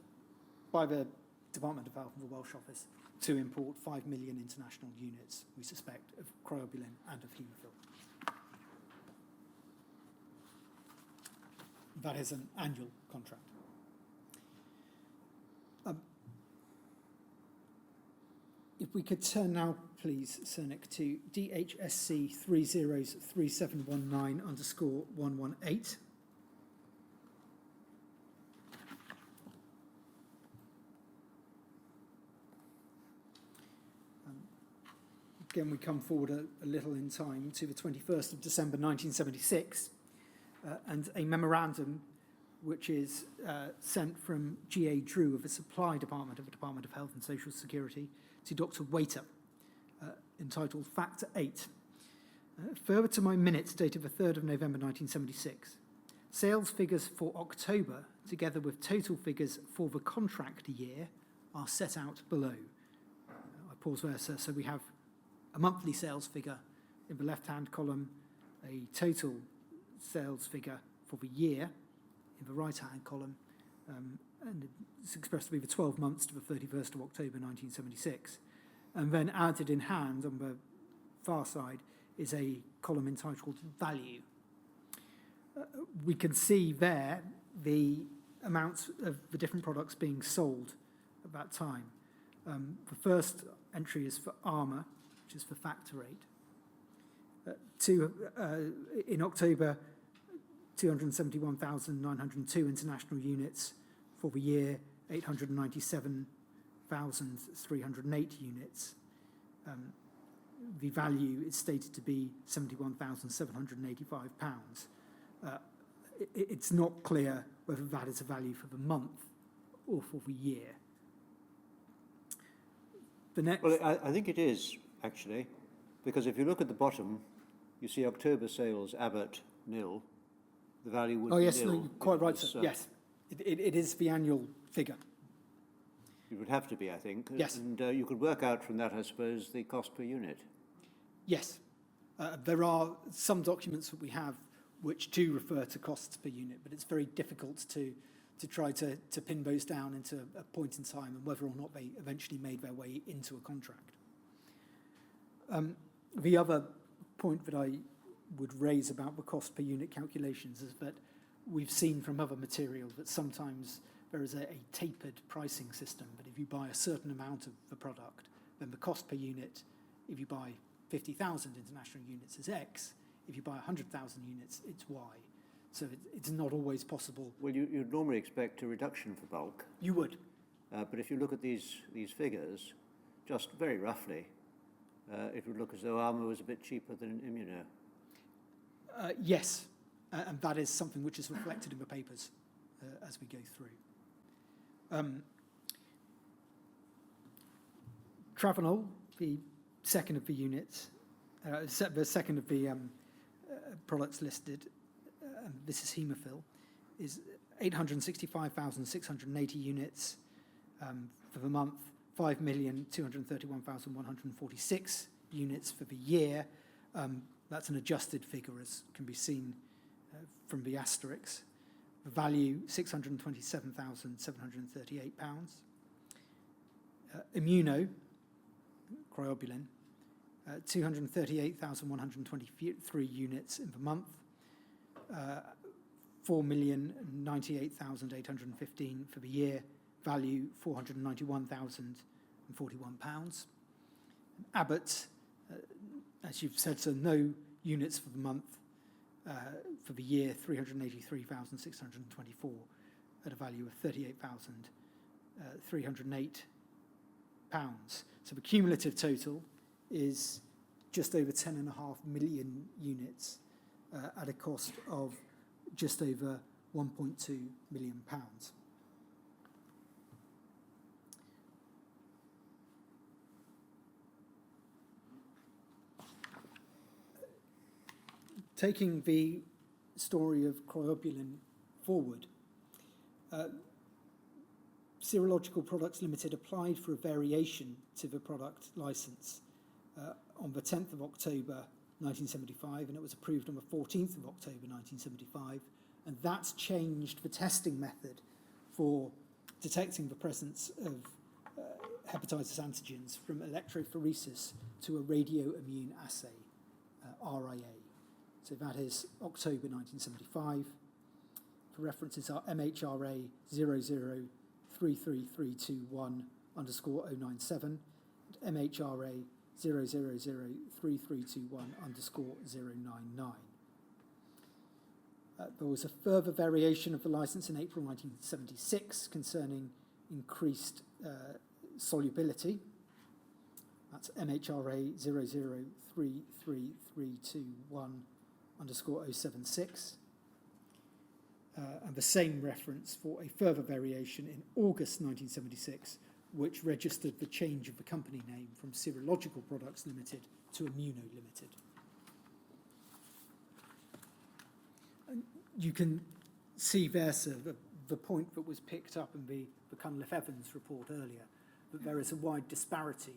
by the Department of Health and the Welsh Office to import 5 million international units, we suspect, of Cryobuilin and of Hemofil. That is an annual contract. If we could turn now, please, Cernic, to DHSC 303719_118. Again, we come forward a little in time to the 21st of December 1976, and a memorandum which is sent from G.A. Drew of the Supply Department of the Department of Health and Social Security to Dr. Waiter, entitled Factor 8. Further to my minutes dated the 3rd of November 1976, sales figures for October, together with total figures for the contract year, are set out below. I pause there, sir. So we have a monthly sales figure in the left-hand column, a total sales figure for the year in the right-hand column, and it's expressed to be the 12 months to the 31st of October 1976. And then added in hand on the far side is a column entitled Value. We can see there the amounts of the different products being sold at that time. The first entry is for Armour, which is for Factor 8. In October, 271,902 international units. For the year, 897,308 units. The value is stated to be £71,785. It's not clear whether that is a value for the month or for the year. The next. Well, I think it is, actually, because if you look at the bottom, you see October sales, Abbott, nil. The value would be yes, nil. no, quite right, sir. Yes, it is the annual figure. It would have to be, I think. Yes. And you could work out from that, I suppose, the cost per unit. Yes. There are some documents that we have which do refer to costs per unit, but it's very difficult to try to pin those down into a point in time and whether or not they eventually made their way into a contract. The other point that I would raise about the cost per unit calculations is that we've seen from other material that sometimes there is a tapered pricing system, that if you buy a certain amount of the product, then the cost per unit, if you buy 50,000 international units, is X. If you buy 100,000 units, it's Y. So it's not always possible. Well, you'd normally expect a reduction for bulk. You would. But if you look at these figures, just very roughly, it would look as though Armour was a bit cheaper than Immuno. Yes, and that is something which is reflected in the papers as we go through. Travenol, the second of the units, the second of the products listed, this is Hemofil, is 865,680 units for the month, 5,231,146 units for the year. That's an adjusted figure, as can be seen from the asterisks. The value, £627,738. Immuno, Cryobuilin, 238,123 units in the month, 4,098,815 for the year, value £491,041. Abbott, as you've said, so no units for the month, for the year, 383,624 at a value of £38,308. So the cumulative total is just over 10.5 million units at a cost of just over £1.2 million. Taking the story of Cryobuilin forward. Serological Products Limited applied for a variation to the product licence on the 10th of October 1975, and it was approved on the 14th of October 1975, and that's changed the testing method for detecting the presence of hepatitis antigens from electrophoresis to a radioimmune assay, RIA. So that is October 1975. The references are MHRA 0033321 underscore 097 and MHRA 0003321 underscore 099. There was a further variation of the licence in April 1976 concerning increased solubility. That's MHRA 0033321 underscore 076. And the same reference for a further variation in August 1976, which registered the change of the company name from Serological Products Limited to Immuno Limited. And you can see there, sir, the point that was picked up in the Cunliffe-Evans report earlier, that there is a wide disparity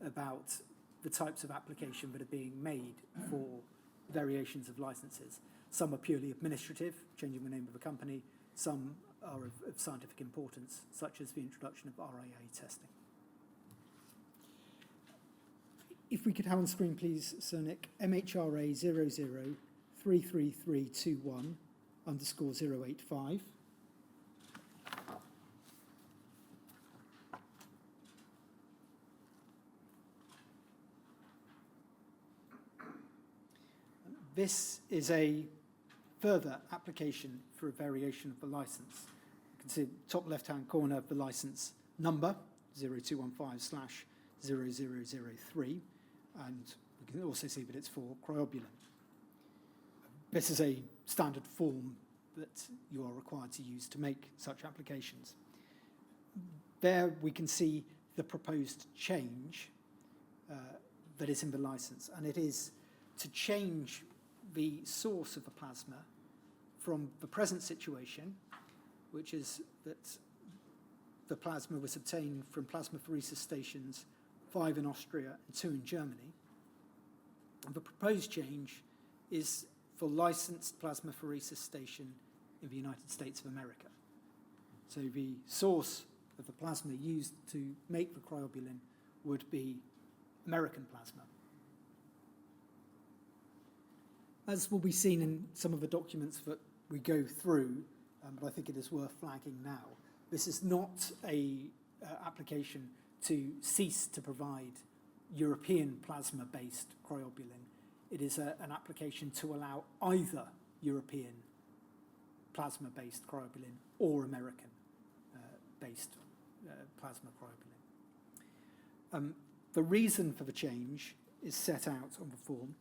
about the types of application that are being made for variations of licenses. Some are purely administrative, changing the name of a company. Some are of scientific importance, such as the introduction of RIA testing. If we could have on screen, please, Sir Nick, MHRA 0033321 underscore 085. This is a further application for a variation of the licence. You can see top left-hand corner of the licence number, 0215/0003, and we can also see that it's for Cryobuilin. This is a standard form that you are required to use to make such applications. There we can see the proposed change that is in the licence, and it is to change the source of the plasma from the present situation, which is that the plasma was obtained from plasmapheresis stations 5 in Austria and 2 in Germany. And the proposed change is for licensed plasmapheresis station in the United States of America. So the source of the plasma used to make the Cryobuilin would be American plasma. As will be seen in some of the documents that we go through, but I think it is worth flagging now, this is not a application to cease to provide European plasma-based Cryobuilin. It is an application to allow either European plasma-based Cryobuilin or American-based plasma Cryobuilin. The reason for the change is set out on the form.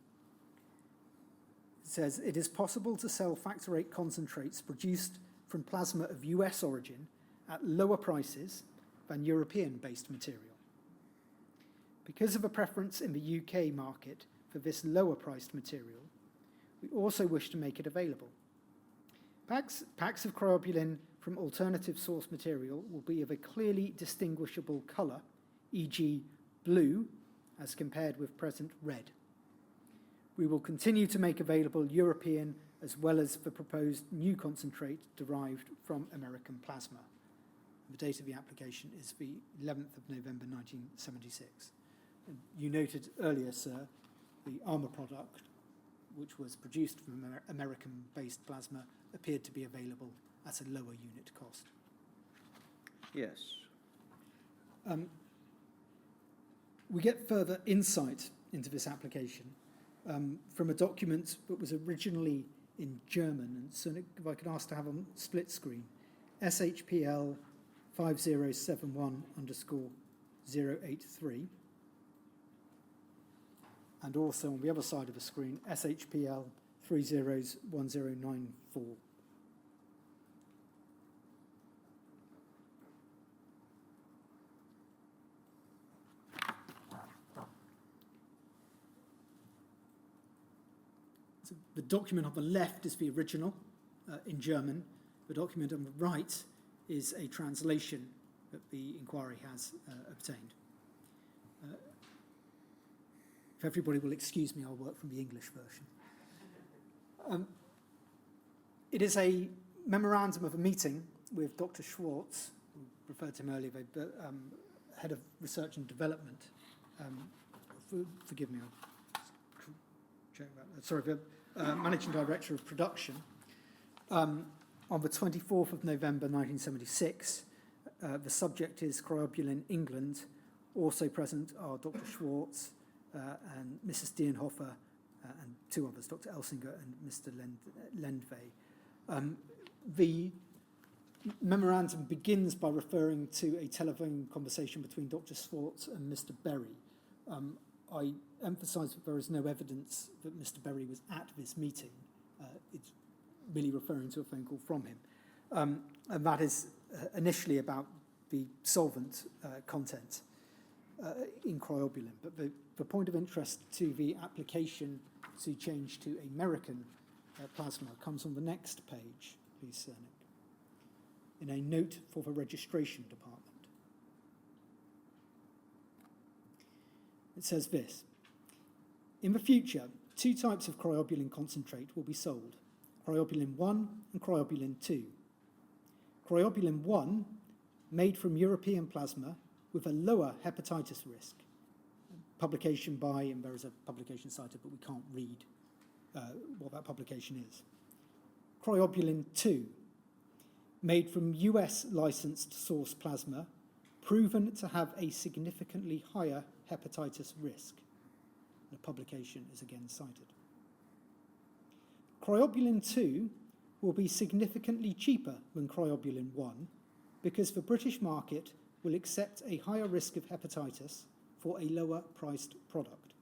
It says, it is possible to sell factor VIII concentrates produced from plasma of US origin at lower prices than European-based material. Because of a preference in the UK market for this lower-priced material, we also wish to make it available. Packs of Cryobuilin from alternative source material will be of a clearly distinguishable colour, e.g. blue, as compared with present red. We will continue to make available European as well as the proposed new concentrate derived from American plasma. The date of the application is the 11th of November 1976. And you noted earlier, sir, the armour product, which was produced from American-based plasma, appeared to be available at a lower unit cost. Yes. We get further insight into this application from a document that was originally in German. And so if I could ask to have on split screen, SHPL 5071_083. And also on the other side of the screen, SHPL 301094. So the document on the left is the original in German. The document on the right is a translation that the inquiry has obtained. If everybody will excuse me, I'll work from the English version. It is a memorandum of a meeting with Dr. Schwartz, who referred to him earlier, the head of research and development. Forgive me, I'll check that. Sorry, the managing director of production. On the 24th of November 1976, the subject is Cryobuilin, England. Also present are Dr. Schwartz and Mrs. Deenhofer and two others, Dr. Elsinger and Mr. Lendvey. The memorandum begins by referring to a telephone conversation between Dr. Schwartz and Mr. Berry. I emphasise that there is no evidence that Mr. Berry was at this meeting. It's really referring to a phone call from him. And that is initially about the solvent content in cryobuilin. But the point of interest to the application to change to American plasma comes on the next page, please, Sir Nick, in a note for the registration department. It says this: in the future, two types of cryobuilin concentrate will be sold, Cryobuilin 1 and Cryobuilin 2. Cryobuilin 1, made from European plasma with a lower hepatitis risk. Publication by, and there is a publication cited, but we can't read what that publication is. Cryobuilin 2, made from US licensed source plasma, proven to have a significantly higher hepatitis risk. The publication is again cited. Cryobuilin 2 will be significantly cheaper than Cryobuilin 1 because the British market will accept a higher risk of hepatitis for a lower priced product.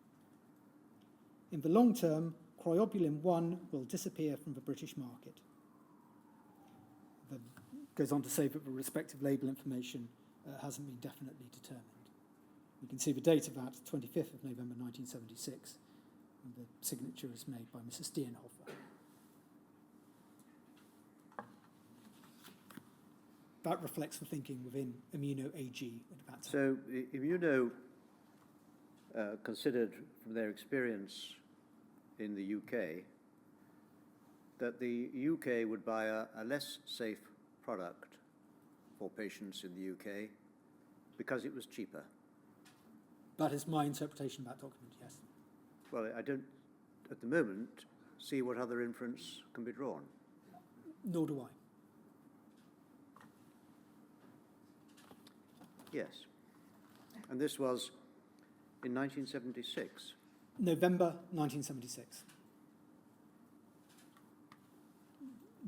In the long term, Cryobuilin 1 will disappear from the British market. It goes on to say that the respective label information hasn't been definitely determined. You can see the date of that, 25th of November 1976, and the signature is made by Mrs. Deenhofer. That reflects the thinking within Immuno AG at that time. So Immuno considered from their experience in the UK that the UK would buy a less safe product for patients in the UK because it was cheaper. That is my interpretation of that document, yes. Well, I don't, at the moment, see what other inference can be drawn. Nor do I. Yes. And this was in 1976. November 1976.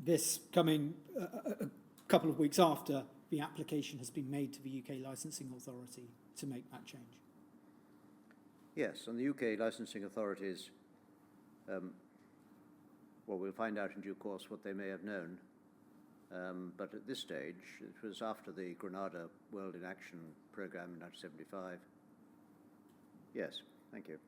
This coming a couple of weeks after the application has been made to the UK licensing authority to make that change. Yes, and the UK licensing authorities, well, we'll find out in due course what they may have known. But at this stage, it was after the Grenada World in Action program in 1975. Yes, thank you.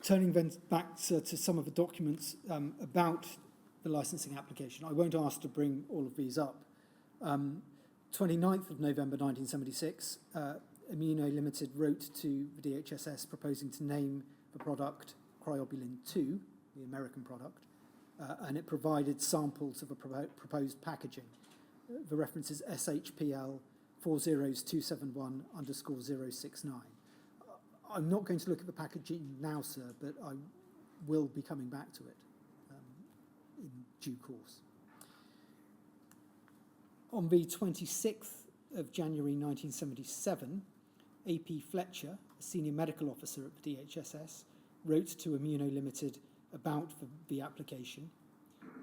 Turning then back to some of the documents about the licensing application, I won't ask to bring all of these up. 29th of November 1976, Immuno Limited wrote to the DHSS proposing to name the product Cryobuilin 2, the American product, and it provided samples of a proposed packaging. The reference is SHPL 40271_069. I'm not going to look at the packaging now, sir, but I will be coming back to it in due course. On the 26th of January 1977, A.P. Fletcher, a senior medical officer at the DHSS, wrote to Immuno Limited about the application.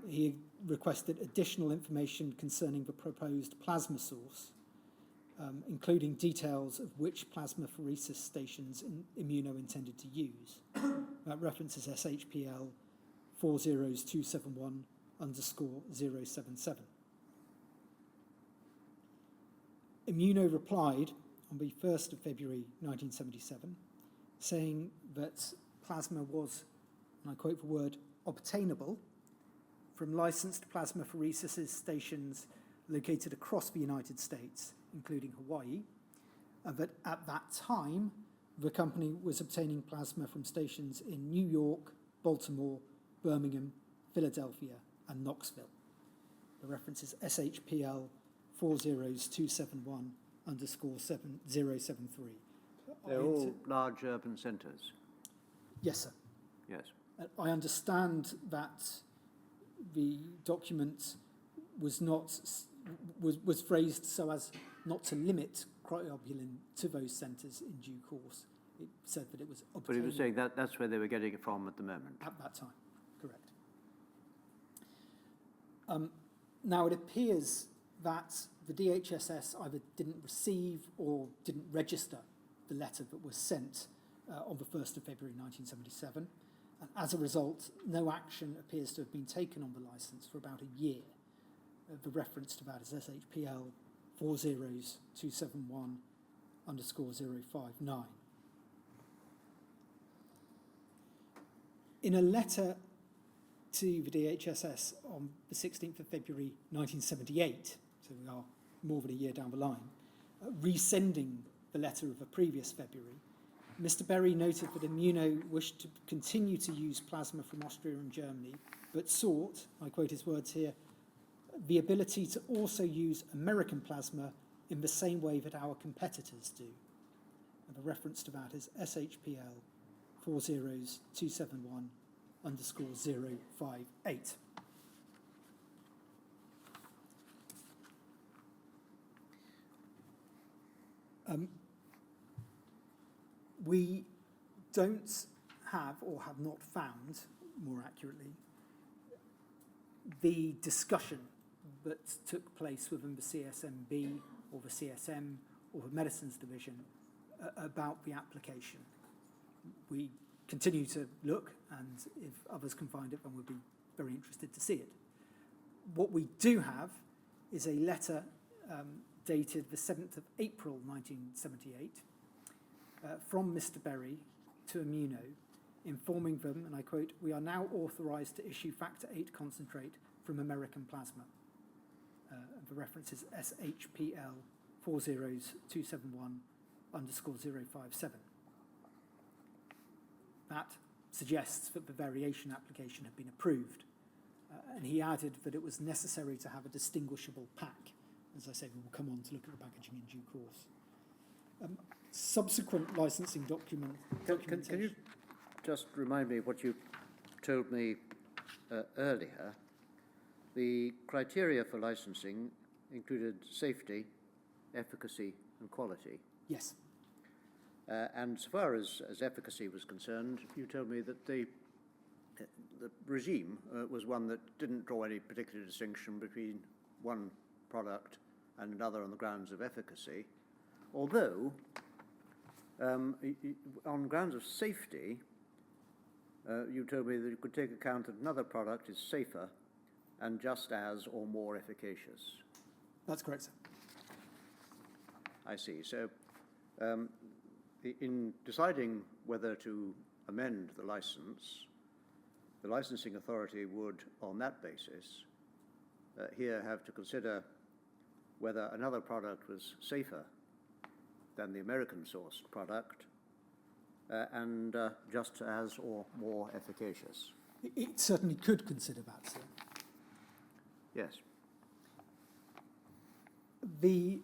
He requested additional information concerning the proposed plasma source. including details of which plasmapheresis stations Immuno intended to use. That references SHPL 40271_077. Immuno replied on the 1st of February 1977, saying that plasma was, and I quote the word, obtainable from licensed plasmapheresis stations located across the United States, including Hawaii, and that at that time, the company was obtaining plasma from stations in New York, Baltimore, Birmingham, Philadelphia, and Knoxville. The reference is SHPL 40271_7073. They're all large urban centres. Yes, sir. Yes. I understand that the document was phrased so as not to limit Cryobuilin to those centres in due course. It said that it was obtained. But he was saying that that's where they were getting it from at the moment. At that time, correct. Now, it appears that the DHSS either didn't receive or didn't register the letter that was sent on the 1st of February 1977. And as a result, no action appears to have been taken on the licence for about a year. The reference to that is SHPL 40271_059. In a letter to the DHSS on the 16th of February 1978, so we are more than a year down the line, resending the letter of the previous February, Mr. Berry noted that Immuno wished to continue to use plasma from Austria and Germany, but sought, I quote his words here, the ability to also use American plasma in the same way that our competitors do. And the reference to that is SHPL 40271_058. We don't have, or have not found, more accurately, the discussion that took place within the CSMB or the CSM or the Medicines Division about the application. We continue to look, and if others can find it, then we'll be very interested to see it. What we do have is a letter dated the 7th of April 1978 from Mr. Berry to Immuno, informing them, and I quote, "We are now authorised to issue factor VIII concentrate from American plasma." The reference is SHPL 40271_057. That suggests that the variation application had been approved, and he added that it was necessary to have a distinguishable pack. As I say, we will come on to look at the packaging in due course. Subsequent licensing documentation. Can you just remind me what you told me earlier? The criteria for licensing included safety, efficacy, and quality. Yes. And so far as efficacy was concerned, you told me that the regime was one that didn't draw any particular distinction between one product and another on the grounds of efficacy, although on grounds of safety, you told me that you could take account that another product is safer and just as or more efficacious. That's correct, sir. I see. So in deciding whether to amend the licensing authority would, on that basis, here have to consider whether another product was safer than the American-sourced product and just as or more efficacious. It certainly could consider that, sir. Yes. The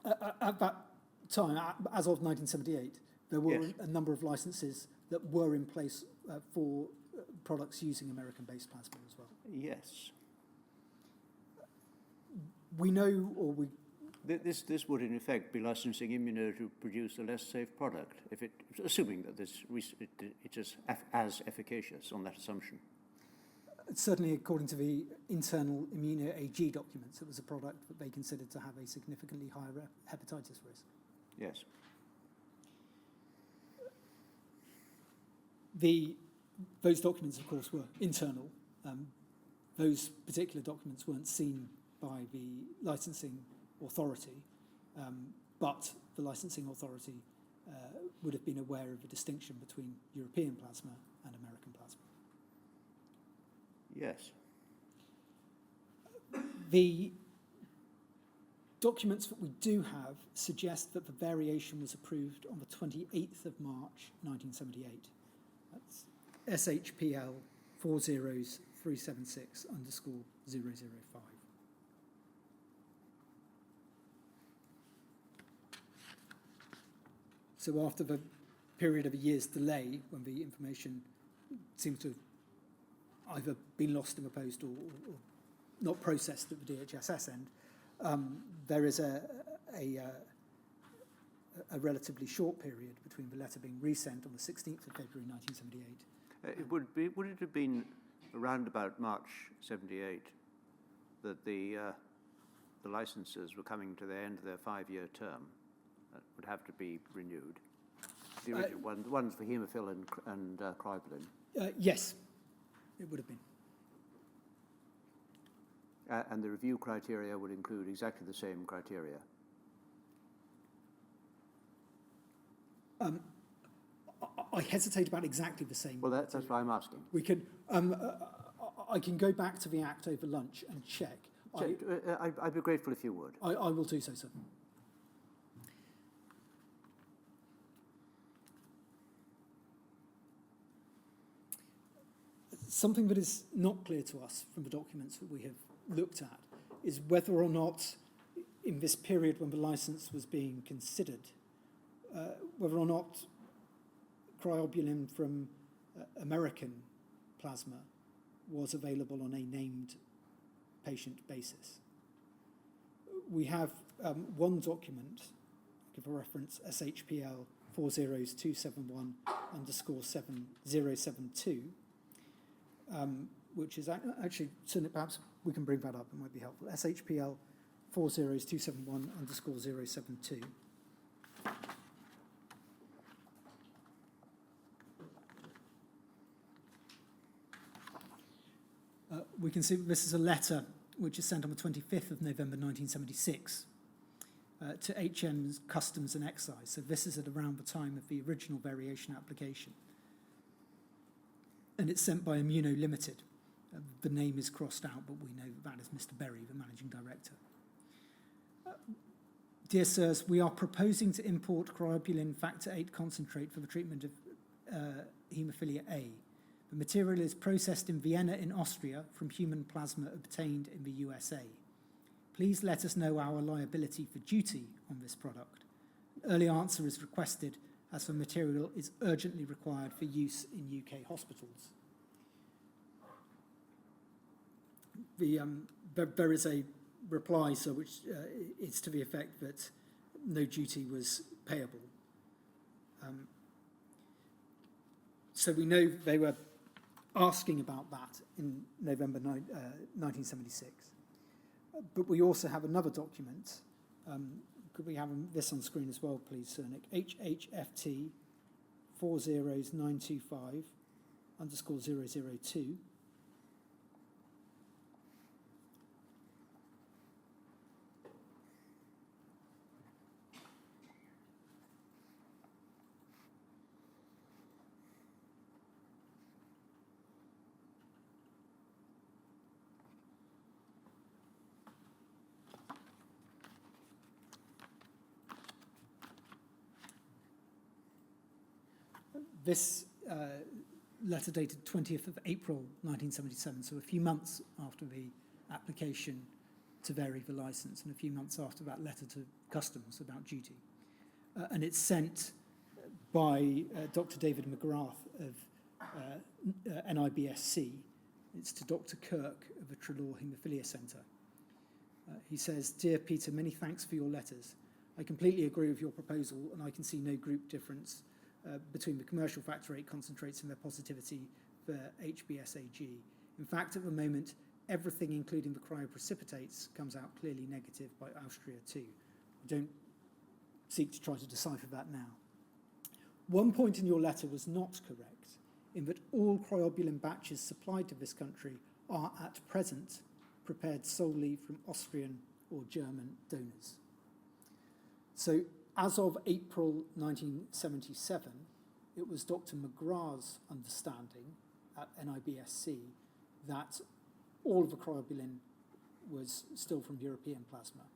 at that time, as of 1978, there were Yes. a number of licenses that were in place for products using American-based plasma as well. Yes. We know, or we... This would, in effect, be licensing Immuno to produce a less safe product, if assuming that it is as efficacious on that assumption. Certainly, according to the internal Immuno AG documents, it was a product that they considered to have a significantly higher hepatitis risk. Yes. Those documents, of course, were internal. Those particular documents weren't seen by the licensing authority, but the licensing authority would have been aware of the distinction between European plasma and American plasma. Yes. The documents that we do have suggest that the variation was approved on the 28th of March 1978. That's SHPL 40376_005. So after the period of a year's delay, when the information seems to have either been lost in the post or not processed at the DHSS end, there is a relatively short period between the letter being resent on the 16th of February 1978. Would it have been around about March 78 that the licenses were coming to the end of their 5-year term? That would have to be renewed. The original the ones for haemophilin and Cryobuilin. Yes, it would have been. And the review criteria would include exactly the same criteria. I hesitate about exactly the same. Well, that's why I'm asking. We can. I can go back to the Act over lunch and check. I'd be grateful if you would. I will do so, sir. Something that is not clear to us from the documents that we have looked at is whether or not, in this period when the licence was being considered, whether or not Cryobuilin from American plasma was available on a named patient basis. We have one document, give a reference, SHPL 40271_7072, which is actually, perhaps we can bring that up, it might be helpful. SHPL 40271_072. We can see this is a letter which is sent on the 25th of November 1976 to HM's Customs and Excise. So this is at around the time of the original variation application. And it's sent by Immuno Limited. The name is crossed out, but we know that is Mr. Berry, the managing director. Dear sirs, we are proposing to import Cryobuilin factor 8 concentrate for the treatment of haemophilia A. The material is processed in Vienna in Austria from human plasma obtained in the USA. Please let us know our liability for duty on this product. An early answer is requested as the material is urgently required for use in UK hospitals. There is a reply, so which is to the effect that no duty was payable. So we know they were asking about that in November 1976. But we also have another document. Could we have this on screen as well, please, Sir Nick? HHFT 40925_002. This letter dated 20th of April 1977, so a few months after the application to vary the licence and a few months after that letter to Customs about duty. And it's sent by Dr. David McGrath of NIBSC. It's to Dr. Kirk of the Trelaw Haemophilia Centre. He says, Dear Peter, many thanks for your letters. I completely agree with your proposal and I can see no group difference between the commercial factor 8 concentrates and their positivity for HBsAg. In fact, at the moment, everything, including the cryoprecipitates, comes out clearly negative by Austria too. We don't seek to try to decipher that now. One point in your letter was not correct, in that all cryobuilin batches supplied to this country are at present prepared solely from Austrian or German donors. So as of April 1977, it was Dr. McGrath's understanding at NIBSC that all of the cryobuilin was still from European plasma.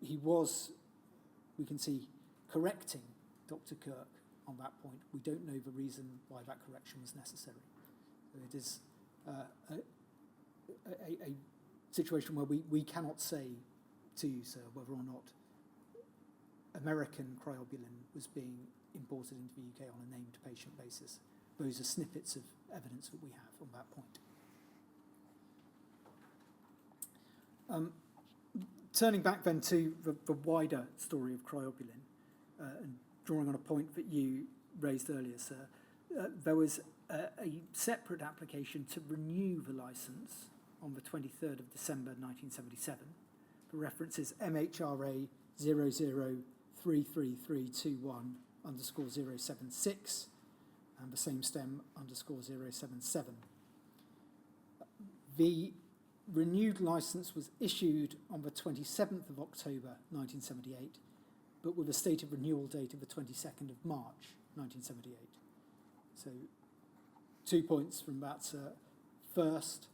He was, we can see, correcting Dr. Kirk on that point. We don't know the reason why that correction was necessary. So it is a situation where we cannot say to you, sir, whether or not American cryobuilin was being imported into the UK on a named patient basis. Those are snippets of evidence that we have on that point. Turning back then to the wider story of cryobuilin, and drawing on a point that you raised earlier, sir, there was a separate application to renew the licence on the 23rd of December 1977. The reference is MHRA 00333321_076 and the same stem _077. The renewed licence was issued on the 27th of October 1978, but with a stated renewal date of the 22nd of March 1978. So 2 points from that. First,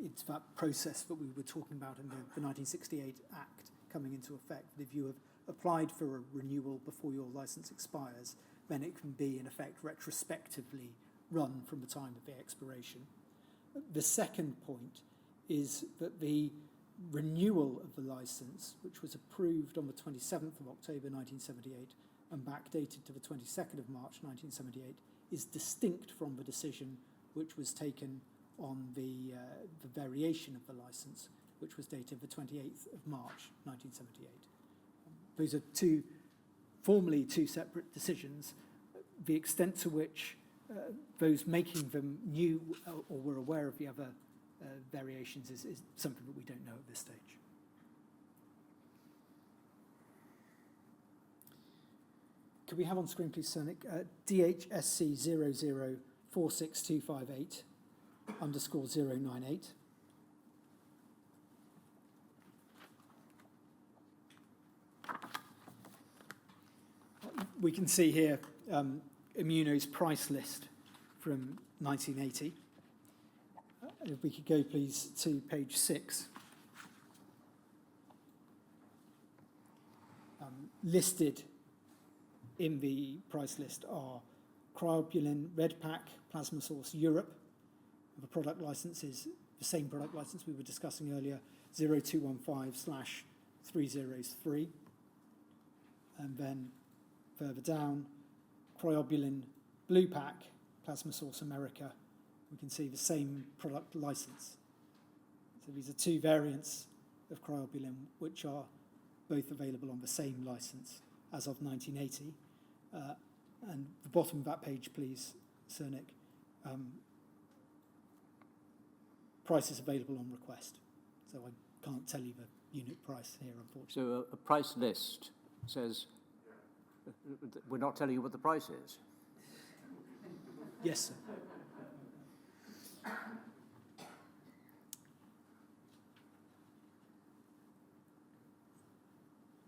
it's that process that we were talking about in the 1968 Act coming into effect. If you have applied for a renewal before your licence expires, then it can be, in effect, retrospectively run from the time of the expiration. The second point is that the renewal of the licence, which was approved on the 27th of October 1978 and backdated to the 22nd of March 1978, is distinct from the decision which was taken on the variation of the licence, which was dated the 28th of March 1978. Those are formally two separate decisions. The extent to which those making them knew or were aware of the other variations is something that we don't know at this stage. Could we have on screen, please, Cernic, DHSC 00-46258_098. We can see here Immuno's price list from 1980. If we could go, please, to page 6. Listed in the price list are Cryobuilin Red Pack Plasma Source Europe. The product license is the same product license we were discussing earlier, 0215/303. And then further down, Cryobuilin Blue Pack Plasma Source America. We can see the same product license. So these are two variants of cryobuilin which are both available on the same license as of 1980. And the bottom of that page, please, Cernic. Price is available on request. So I can't tell you the unit price here, unfortunately. So a price list says, we're not telling you what the price is. Yes, sir.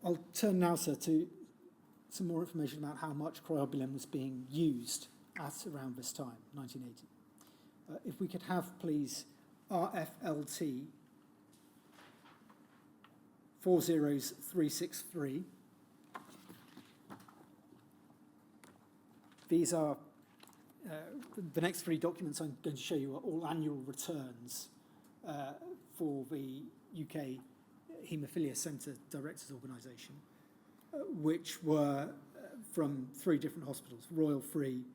I'll turn now, sir, to some more information about how much cryobuilin was being used at around this time, 1980. If we could have, please, RFLT 40363. These are, the next three documents I'm going to show you are all annual returns for the UK Haemophilia Centre Directors Organisation, which were from three different hospitals, Royal Free,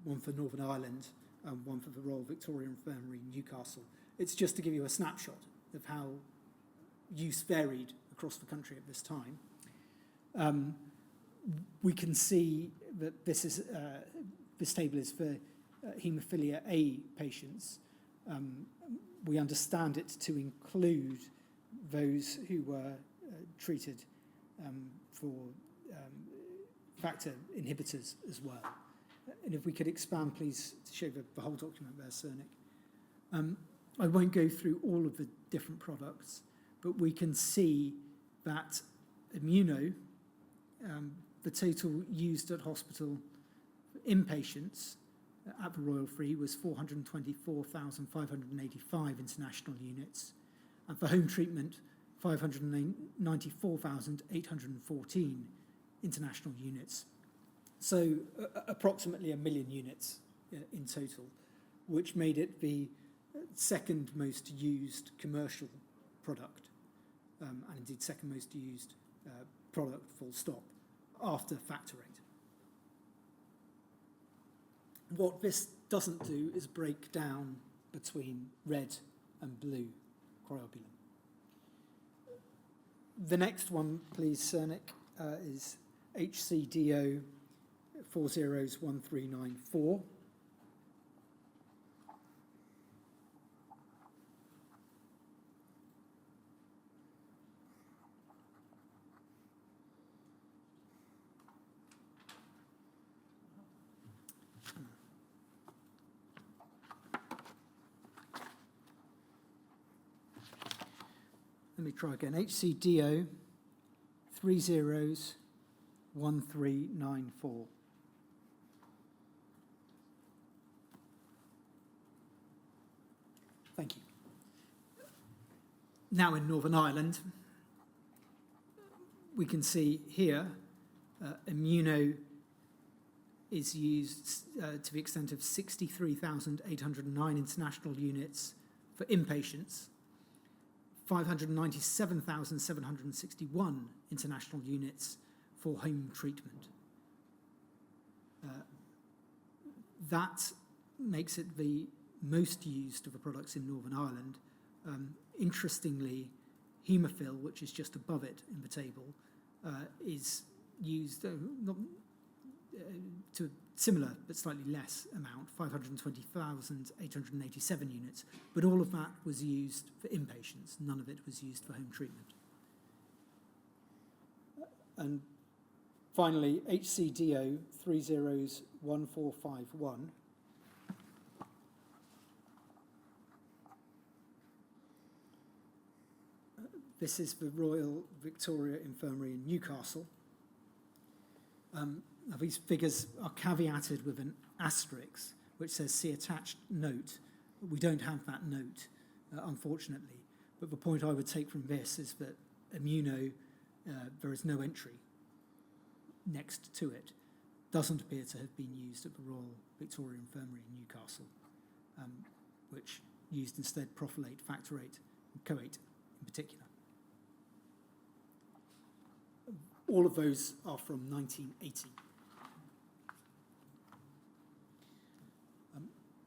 one for Northern Ireland, and one for the Royal Victoria Infirmary, Newcastle. It's just to give you a snapshot of how use varied across the country at this time. We can see that this table is for haemophilia A patients, we understand it to include those who were treated for factor inhibitors as well. And if we could expand, please, to show the whole document there, Cernic. I won't go through all of the different products, but we can see that Immuno, the total used at hospital inpatients at the Royal Free was 424,585 international units, and for home treatment, 594,814 international units. So approximately 1 million units in total, which made it the second most used commercial product, and indeed second most used product, full stop, after factor VIII. What this doesn't do is break down between red and blue cryobuilin. The next one, please, Cernic, is HCDO 401394. Let me try again. HCDO 301394. Thank you. Now in Northern Ireland, we can see here Immuno is used to the extent of 63,809 international units for inpatients, 597,761 international units for home treatment. That makes it the most used of the products in Northern Ireland. Interestingly, Haemophil, which is just above it in the table, is used to a similar but slightly less amount, 520,887 units, but all of that was used for inpatients. None of it was used for home treatment. And finally, HCDO 301451. This is the Royal Victoria Infirmary in Newcastle. Now these figures are caveated with an asterisk, which says see attached note. We don't have that note, unfortunately. But the point I would take from this is that Immuno, there is no entry next to it. Doesn't appear to have been used at the Royal Victoria Infirmary in Newcastle, which used instead propylate, factor VIII, and coate in particular. All of those are from 1980.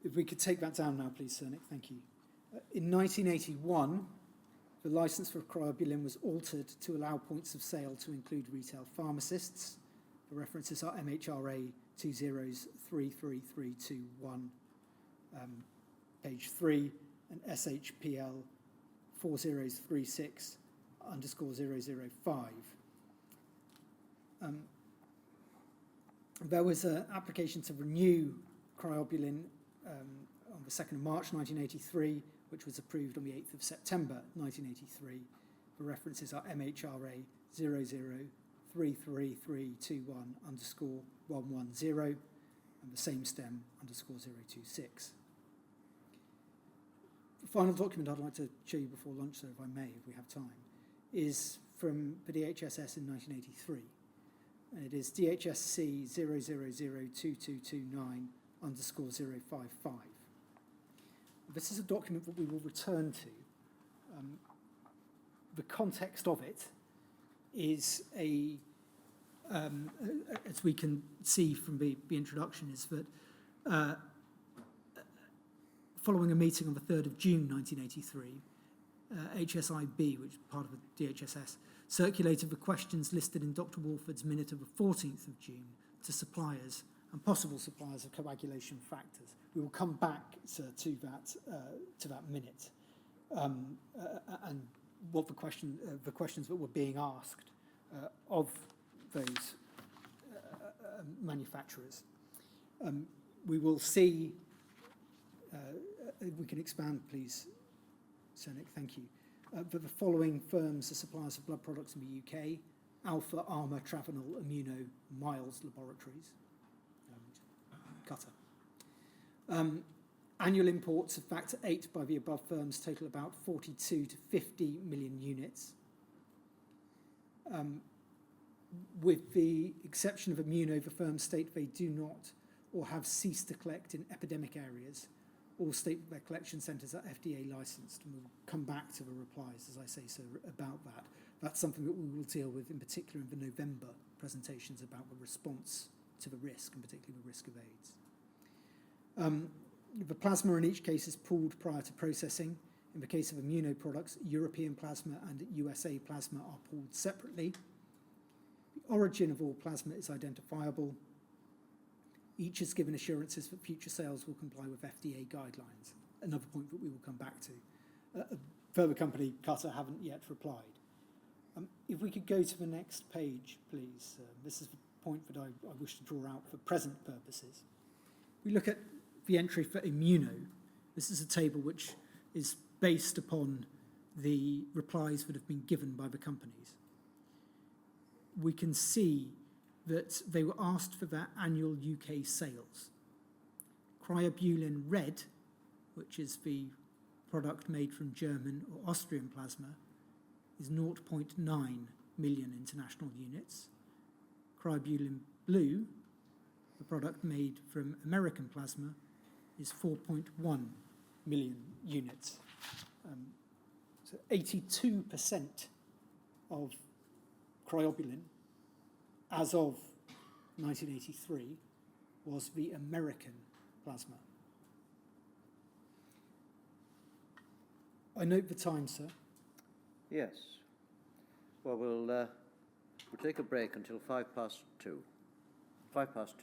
If we could take that down now, please, Cernic, thank you. In 1981, the licence for cryobuilin was altered to allow points of sale to include retail pharmacists. The references are MHRA 20333321, page 3, and SHPL 4036_005. There was an application to renew cryobuilin on the 2nd of March 1983, which was approved on the 8th of September 1983. The references are MHRA 00333321_110 and the same stem _026. The final document I'd like to show you before lunch, sir, if I may, if we have time, is from the DHSS in 1983. And it is DHSC 0002229_055. This is a document that we will return to. The context of it is as we can see from the introduction, is that following a meeting on the 3rd of June 1983, HSIB, which is part of the DHSS, circulated the questions listed in Dr. Walford's minute of the 14th of June to suppliers and possible suppliers of coagulation factors. We will come back to that minute, and what the questions that were being asked of those manufacturers. We will see. We can expand, please, Senik. Thank you. That the following firms are suppliers of blood products in the UK: Alpha, Armour, Travenol, Immuno, Miles Laboratories. Cutter. Annual imports of factor 8 by the above firms total about 42 to 50 million units. With the exception of Immuno, the firms state they do not or have ceased to collect in epidemic areas. All state that their collection centres are FDA licensed, and we'll come back to the replies, as I say, so about that. That's something that we will deal with in particular in the November presentations about the response to the risk, and particularly the risk of AIDS. The plasma in each case is pooled prior to processing. In the case of Immuno products, European plasma and USA plasma are pooled separately. The origin of all plasma is identifiable. Each is given assurances that future sales will comply with FDA guidelines. Another point that we will come back to. Further company, Qatar, haven't yet replied. If we could go to the next page, please. This is the point that I wish to draw out for present purposes. We look at the entry for Immuno. This is a table which is based upon the replies that have been given by the companies. We can see that they were asked for their annual UK sales. Cryobuilin Red, which is the product made from German or Austrian plasma, is 0.9 million international units. Cryobuilin Blue, the product made from American plasma, is 4.1 million units. So 82% of cryobuilin, as of 1983, was the American plasma. I note the time, sir. Yes. Well, we'll take a break until 2:05. 2:05.